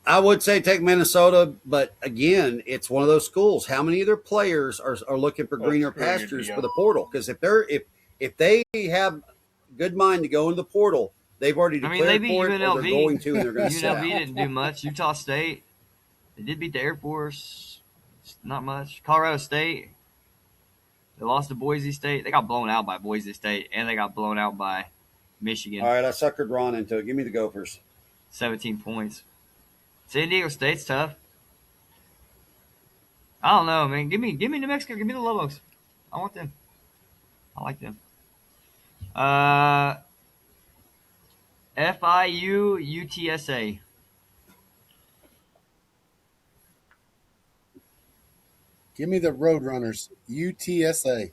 I would say take Minnesota, but again, it's one of those schools. How many of their players are looking for greener
screw you,
pastures
Dio.
for the portal? Because if they have good mind to go in the portal, they've already
I mean, they
declared
beat
for it, or they're
UNLV.
going to, and they're going to sit
UNLV
out.
didn't do much. Utah State, they did beat the Air Force. Not much. Colorado State, they lost to Boise State. They got blown out by Boise State, and they got blown out by Michigan.
All right, I suckered Ron into it. Give me the Gophers.
17 points. San Diego State's tough. I don't know, man. Give me New Mexico. Give me the Lobos. I want them. I like them. FIU UTSA.
Give me the Roadrunners. UTSA.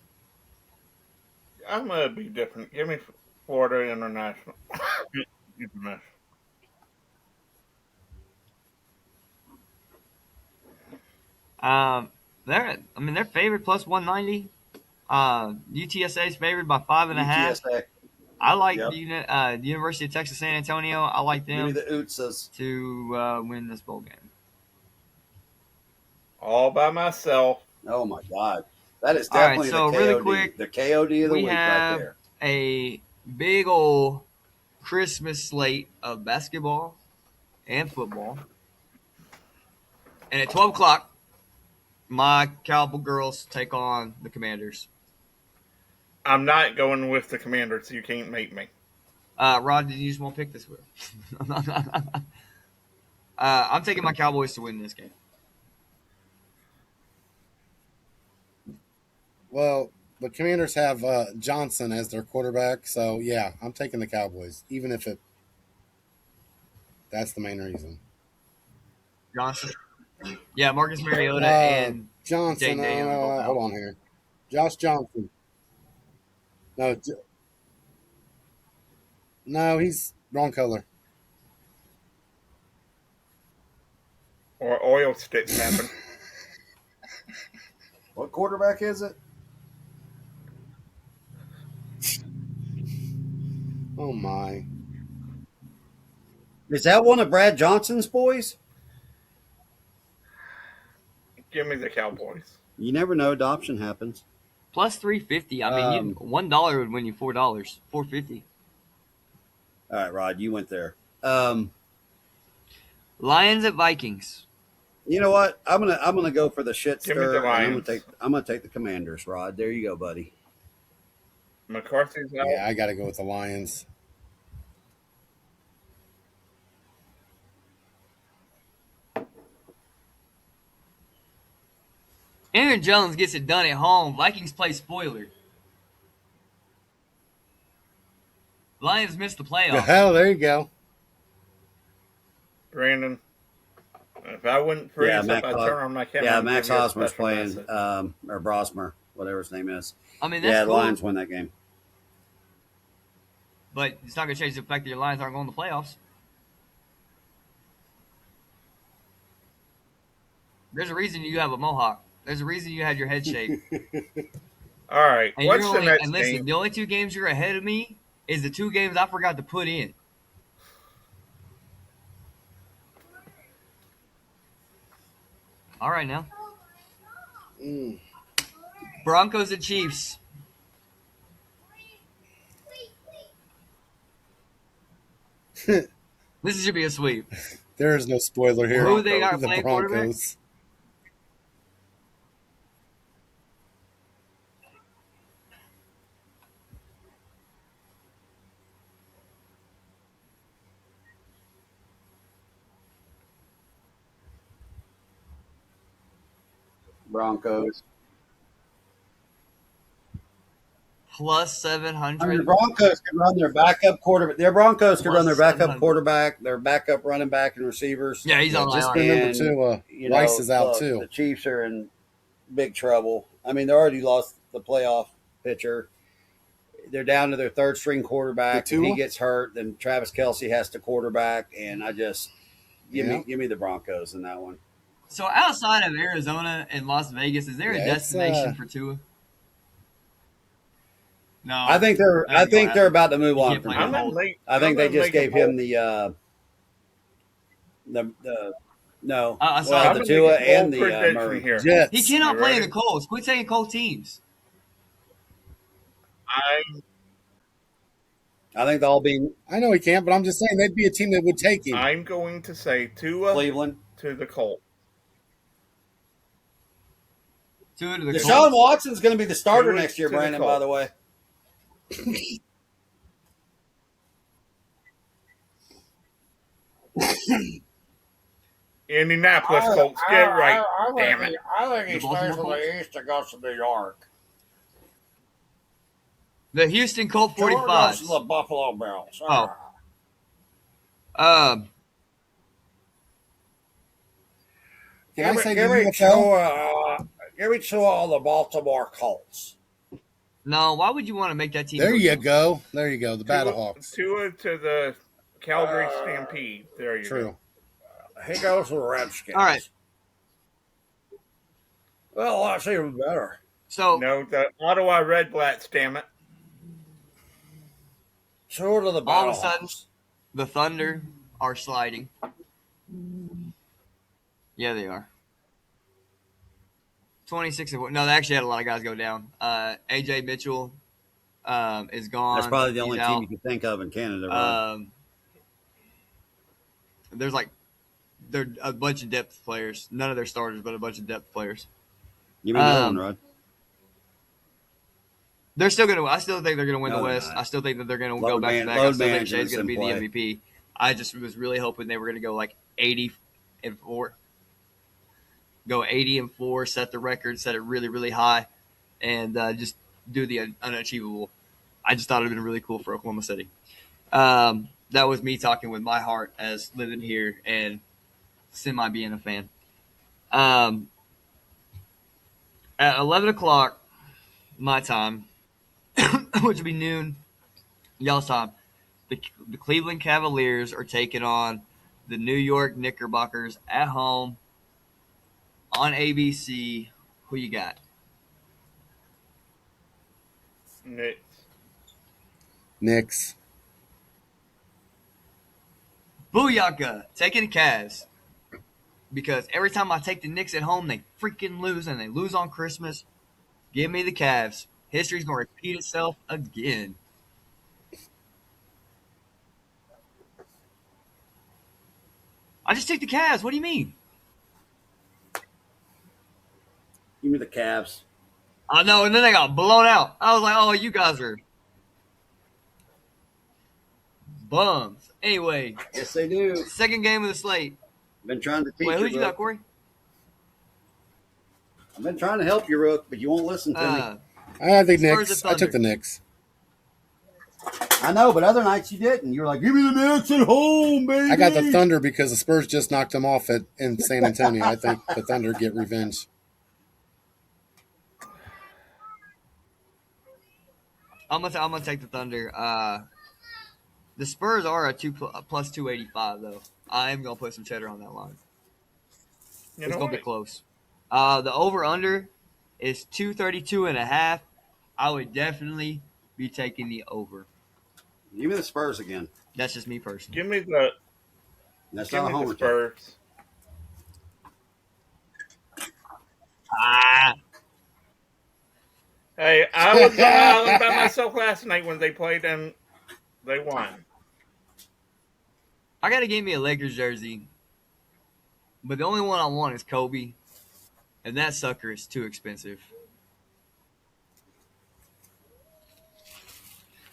I'm gonna be different. Give me Florida International. International.
They're favored plus 190. UTSA is favored by 5.5.
UTSA.
I like
Yep.
the University of Texas San Antonio. I like
Give me
them
the Utsas.
to win this bowl game.
All by myself.
Oh my God, that is
All right,
definitely
so
the KOD.
really quick,
the KOD of the
we
week right
have
there.
a big old Christmas slate of basketball and football. And at 12 o'clock, my Cowboy girls take on the Commanders.
I'm not going with the Commanders. You can't make me.
Rod, did you just want to pick this one? I'm taking my Cowboys to win this game.
Well, the Commanders have Johnson as their quarterback, so yeah, I'm taking the Cowboys, even if that's the main reason.
Johnson. Yeah, Marcus Mariota and
Johnson.
Jay Daniels both out.
Hold on here. Josh Johnson. No, he's wrong color.
Or oil sticks happen.
What quarterback is it?
Oh my!
Is that one of Brad Johnson's boys?
Give me the Cowboys.
You never know. Adoption happens.
Plus 350. I mean, $1 would win you $4. $4.50.
All right, Rod, you went there.
Lions at Vikings.
You know what? I'm gonna go for the shit
Give me the
stir. And
Lions.
I'm gonna take the Commanders, Rod. There you go, buddy.
McCarthy's out.
Yeah, I got to go with the Lions.
Aaron Jones gets it done at home. Vikings play spoiler. Lions missed the playoffs.
Oh, there you go.
Brandon. If I wouldn't freeze
Yeah,
up,
Max
I'd turn on my camera.
Yeah,
and
Max
give you a
Hosmer's
special
playing,
message.
or Brosmer, whatever his name is.
I mean, that's
Yeah,
cool,
the Lions win that game.
but it's not going to change the fact that your Lions aren't going to the playoffs. There's a reason you have a mohawk. There's a reason you had your head shaved.
All right.
And
What's
you're
the
only,
next
and listen,
game?
the only 2 games you're ahead of me is the 2 games I forgot to put in. All right, now. Broncos and Chiefs. This should be a sweep.
There is no spoiler here.
Who they got
The
playing quarterback?
Broncos.
Broncos.
Plus
I mean, the
700.
Broncos can run their backup quarterback. Their Broncos can
Plus
run their backup
700.
quarterback, their backup running back, and receivers.
Yeah, he's on
Just
IR.
remember
And,
too,
you
Rice
know,
is out
look,
too.
The Chiefs are in big trouble. I mean, they already lost the playoff pitcher. They're down to their third string quarterback. If
Tua?
he gets hurt, then Travis Kelce has to quarterback. And I just give me the Broncos in that one.
So outside of Arizona and Las Vegas, is there a
Yeah, it's,
destination for Tua? No,
I think they're about to move
You
on
can't
from
play
I'm
him.
in late.
I think they
I'm
just
making
gave him the No.
I saw
Well,
I'm
the
going
that.
to
Tua
make a
and
bold
the
prediction
Murray.
here.
He
Jets.
cannot
You
play in
ready?
the Colts. Quit saying Colt teams.
I
I think they'll all be
I know he can't, but I'm just saying they'd be a team that would take him.
I'm going to say Tua
Cleveland.
to the Colts.
Two to the
Deshaun
Colts.
Watson's going to be the starter
Tua
next year,
to the
Brandon, by the way.
Indianapolis Colts, get it right. Damn it.
I think
The
he
Baltimore
stays in
Colts?
the East and goes to New York.
The Houston Colt
Jordan goes to
45s.
the Buffalo Bills.
Oh. Um,
Can I say the
Give me
UFL?
two of the Baltimore Colts.
no, why would you want to make that team?
There
go
you
down?
go. There you go. The Battlehawks.
Tua to the Calgary Stampede. There you
True.
He goes to the Redskins.
All right.
Well, that's even better.
So
go. No, the Ottawa Red Blacks, damn it.
Two to the
all of a sudden,
Battlehawks.
the Thunder are sliding. Yeah, they are. 26 and no, they actually had a lot of guys go down. AJ Mitchell is gone.
That's probably the
He's
only
out.
team you can think of in Canada. Right?
There's like they're a bunch of depth players. None of their starters, but a bunch of depth players.
You mean that
um,
one, Rod?
They're still gonna. I still think they're gonna win
No,
the
they're
West.
not.
I still think that they're gonna
Load
go back to
man-
back. I
load
still think
management's
Shea's gonna
in
be the
play.
MVP. I just was really hoping they were gonna go like 80-4, go 80-4, set the record, set it really really high, and just do the unachievable. I just thought it'd been really cool for Oklahoma City. That was me talking with my heart as living here and semi being a fan. At 11 o'clock my time, which would be noon y'all's time, the Cleveland Cavaliers are taking on the New York Knickerbockers at home on ABC. Who you got?
Knicks.
Knicks.
Booyaka, taking the Cavs. Because every time I take the Knicks at home, they freaking lose, and they lose on Christmas. Give me the Cavs. History's going to repeat itself again. I just take the Cavs. What do you mean?
Give me the Cavs.
I know, and then they got blown out. I was like, oh, you guys are bums. Anyway,
Yes, they do.
second game of the slate.
Been trying to teach
Wait, who
you,
you got,
Rook.
Corey?
I've been trying to help you, Rook, but you won't listen to me.
I think
Spurs
Knicks.
at
I took the
Thunder.
Knicks.
I know, but other nights you didn't. You were like, give me the Knicks at home, baby.
I got the Thunder because the Spurs just knocked them off in San Antonio. I think the Thunder get revenge.
I'm gonna take the Thunder. The Spurs are a plus 285 though. I am gonna put some cheddar on that line.
You
It's
know
gonna be
what?
close. The over under is 232.5. I would definitely be taking the over.
Give me the Spurs again.
That's just me personally.
Give me the
That's
give
not a
me the
homer take.
Spurs.
Ah,
Hey, I was on the island by myself last night when they played and they won.
I gotta get me a Lakers jersey, but the only one I want is Kobe, and that sucker is too expensive.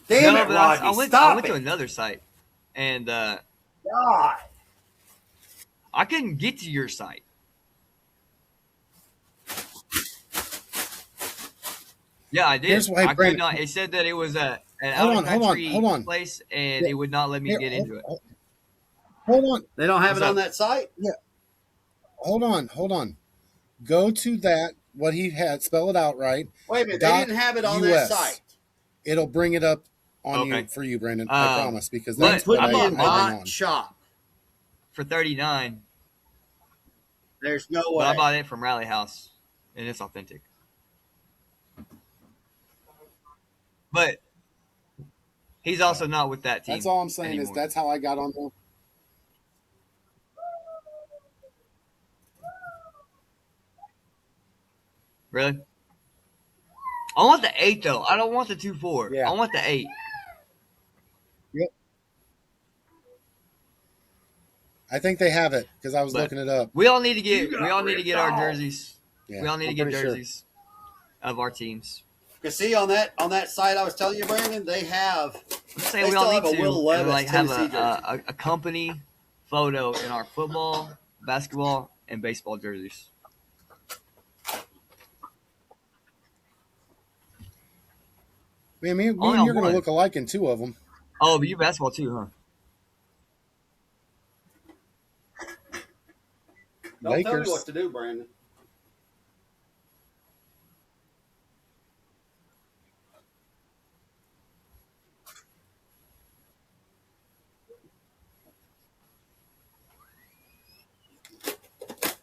Damn
No,
it,
but
Rodney.
I went
Stop
to
it.
another site, and
God.
I couldn't get to your site. Yeah, I did.
Here's why,
I could
Brandon-
not. It said that it was an
Hold
out
on,
of
hold on,
country
hold on.
place, and
Yeah.
it would not let me
Here,
get into it.
Hold on.
They don't have
What's
it on
up?
that site?
Hold on. Go to that, what he had, spell it out right.
Wait a minute.
Dot
They didn't have it on
US.
that site.
It'll bring it up on
Okay.
you for you, Brandon. I
Um,
promise, because
but
that's
Put
what
I
me
bought
in
mine.
I went
bot
on.
shop.
For $39,
There's no
but I
way.
bought it from Rally House, and it's authentic. But he's also not with that team.
That's all I'm saying
anymore.
is that's how I got on there.
Really? I want the 8 though. I don't want the 2-4.
Yeah.
I want the 8.
Yep. I think they have it because I was
But
looking it up.
we all need to get
You got ripped
our
off.
jerseys.
Yeah,
We all need
I'm
to get
pretty sure.
jerseys of our teams.
Because see on that site I was telling you, Brandon, they have.
I'm saying
They
we all
still
need
have a
to
Will Levis
and, like have
Tennessee jersey.
a company photo in our football, basketball, and baseball jerseys.
Man, me
Only
and
on
you're going to
one.
look alike in 2 of them.
Oh, but you basketball too, huh?
Don't tell me
Lakers.
what to do, Brandon.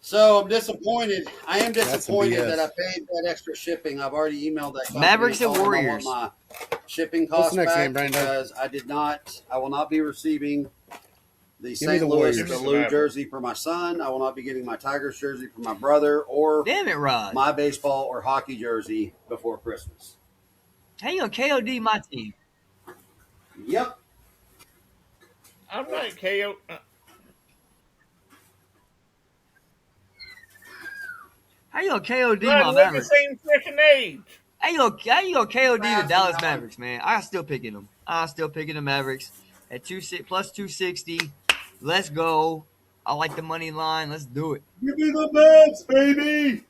So I'm disappointed. I am
That's some
disappointed
BS.
that I paid that extra shipping. I've already emailed that company.
Mavericks and
told them I
Warriors.
want my shipping
What's
costs
the next
back
game, Brandon?
because I will not be receiving the
me
St.
the
Louis
Warriors.
Give me the
blue
Mavericks.
jersey for my son. I will not be getting my Tigers jersey for my brother or
Damn it, Rod.
my baseball or hockey jersey before Christmas.
How you gonna KOD my team?
Yep.
I'm not KO.
How you gonna KOD
Rod,
my
we're the
Mavericks?
same freaking age.
How you gonna KOD the
Fast
Dallas
enough.
Mavericks, man? I'm still picking them. I'm still picking the Mavericks at plus 260. Let's go. I like the money line. Let's do it.
Give me the Mavs, baby.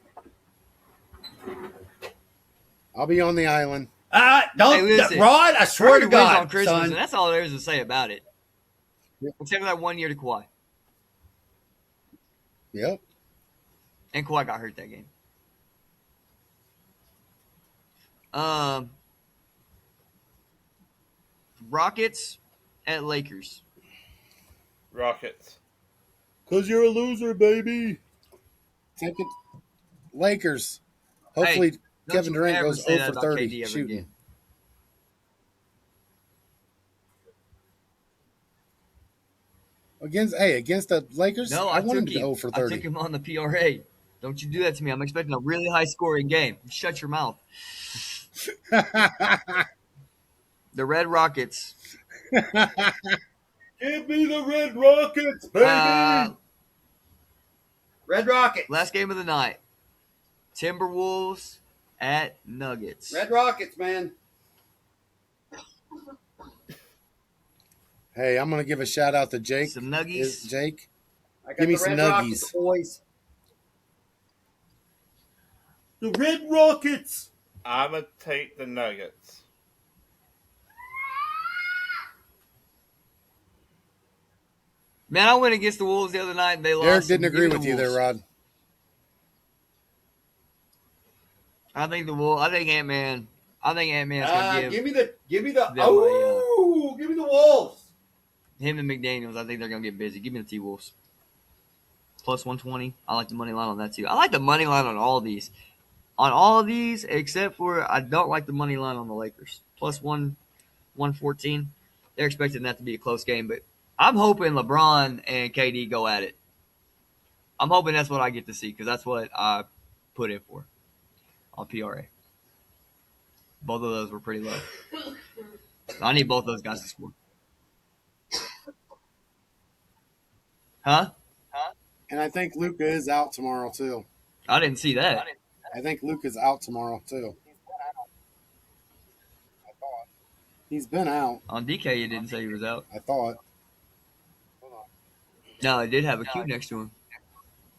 I'll be on the island.
Don't,
Hey, listen.
Rod. I swear
Purdy
to
wins
God,
on Christmas,
son.
and that's all there is to say about it.
Yep.
Except for that 1 year to Kawhi,
Yep.
and Kawhi got hurt that game. Rockets at Lakers.
Rockets.
Cause you're a loser, baby.
Take it. Lakers. Hopefully,
Don't
Kevin
you
Durant
ever
goes
say
0
that
for
about
30
KD ever
shooting.
again.
Against the Lakers,
No,
I
I
want him
took
to go
him.
0 for
I
30.
took him on the PRA. Don't you do that to me. I'm expecting a really high scoring game. Shut your mouth. The Red Rockets.
Give me the Red Rockets, baby. Red Rockets.
Last game of the night. Timberwolves at Nuggets.
Red Rockets, man.
Hey, I'm going to give a shout out to Jake.
Some Nuggies.
Jake,
I got
give me
the
some
Red Rockets,
Nuggies.
boys. The Red Rockets.
I'm going to take the Nuggets.
Man, I went against the Wolves the other night and they lost.
Derek didn't
Give
agree
me
with
the
you there,
Wolves.
Rod.
I think the Wolves. I think Ant-Man's gonna give
Give me the.
them
Give me the Wolves.
him and McDaniels. I think they're gonna get busy. Give me the T-Wolves. Plus 120. I like the money line on that too. I like the money line on all these. On all of these, except for I don't like the money line on the Lakers. Plus 114. They're expecting that to be a close game, but I'm hoping LeBron and KD go at it. I'm hoping that's what I get to see because that's what I put in for on PRA. Both of those were pretty low. I need both those guys to score. Huh?
And I think Luka is out tomorrow, too.
I didn't see that.
I think Luka's out tomorrow, too. He's been out,
On DK, it didn't say he was out.
I thought.
No, it did have a Q next to him.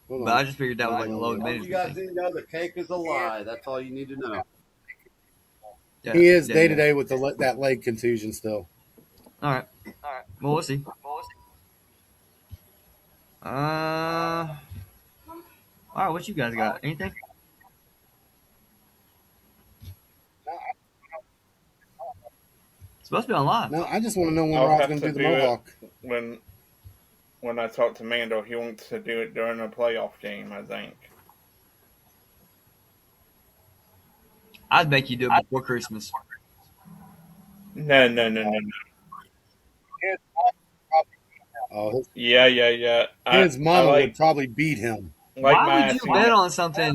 Hold
But I
on.
just figured that was like a load
You
management
guys
thing.
didn't know the cake is a lie. That's all you need to know.
Yeah,
He is
yeah,
day
yeah.
to day with that leg contusion still.
All right. Well, we'll see. All right. What you guys got? Anything? It's supposed to be on live.
No, I just want to know when
I'll
Rod's
have
going to
to
do the
do it.
mohawk.
When I talk to Mando, he wants to do it during a playoff game, I think.
I'd make you do it before Christmas.
No.
Oh,
Yeah.
his mama
I
would probably beat him.
like
Why
my
would you bet on something?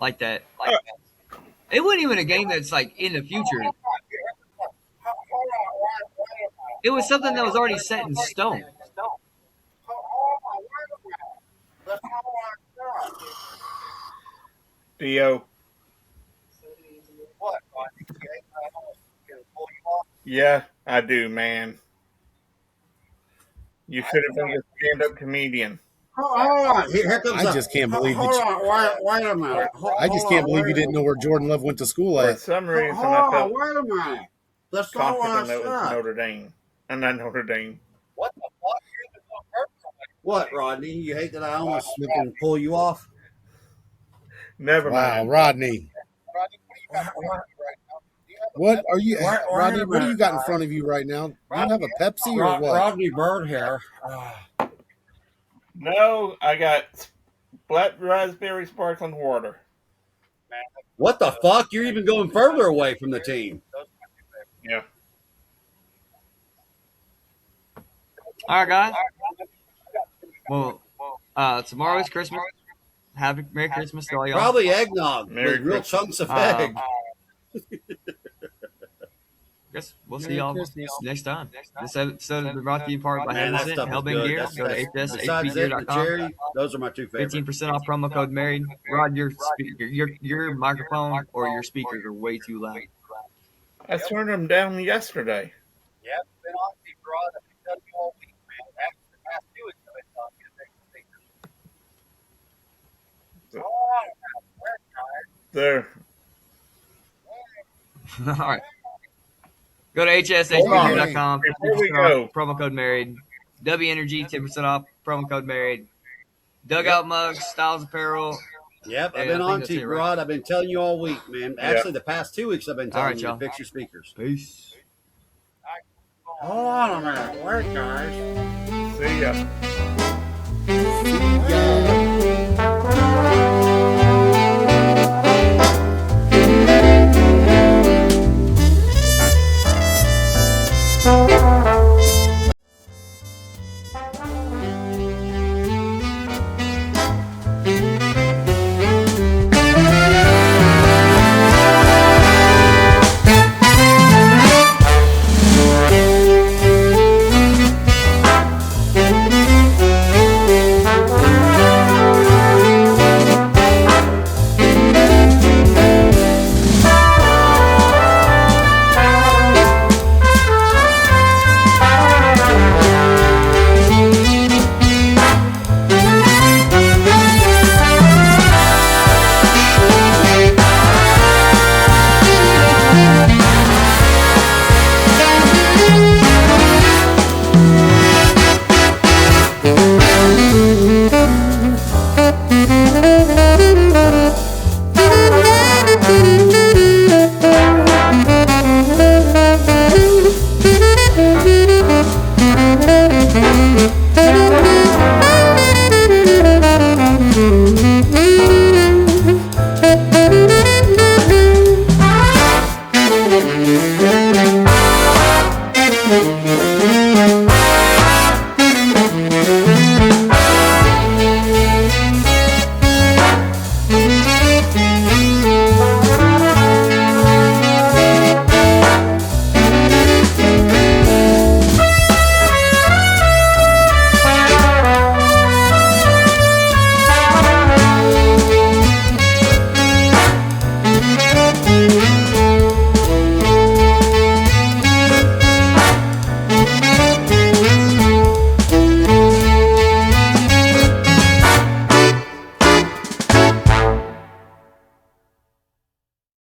like that. It wasn't even a game that's like in the future. It was something that was already set in stone.
Dio. Yeah, I do, man. You should have been a stand-up comedian.
Hold on. Here comes
I just can't believe that.
Hold on. Wait a minute.
I just can't believe you didn't know where Jordan Love went to school
For
at.
some reason,
Hold
I
on.
felt
Wait a minute. That's not what I
confident that was
said.
Notre Dame. And not Notre Dame.
What, Rodney? You hate that I almost can pull you off?
Never
Wow,
mind.
Rodney. What are you,
Wait a
Rodney? What do you
minute.
got in front of you right now? Do you have a Pepsi or what?
Rodney Bird here.
No, I got black raspberry sparkling water.
What the fuck? You're even going further away from the team.
Yeah.
All right, guys. Well, tomorrow is Christmas. Have a Merry Christmas to all y'all.
Probably eggnog
Merry
with real
Christmas.
chunks of egg.
Guess we'll see
Merry
y'all
Christmas.
next time. This episode has been brought to you in part by
Man, that
Henderson,
stuff is
Helbing
good.
Gear.
That's,
Go to
besides that and the
hsgear.com.
cherry, those are my two favorites.
15% off promo code married. Rod, your microphone or your speakers are way too loud.
I turned them down yesterday.
Yeah, it's been on deep broad. I've been telling you all week, man. After the past 2 weeks, I've been talking to big speakers.
There.
All right. Go to hsgear.com.
Before we
15% off,
go.
promo code married. W Energy 10% off, promo code married. Dugout mugs, Styles Apparel.
Yep, I've
Yeah,
been
I think
on
that's
T
it, right?
Rod. I've been telling you all week, man. Actually, the past 2 weeks, I've been
All
telling
right,
you to
y'all.
fix your speakers.
Peace.
Hold on a minute. Wait, guys.
See ya.
Thank you.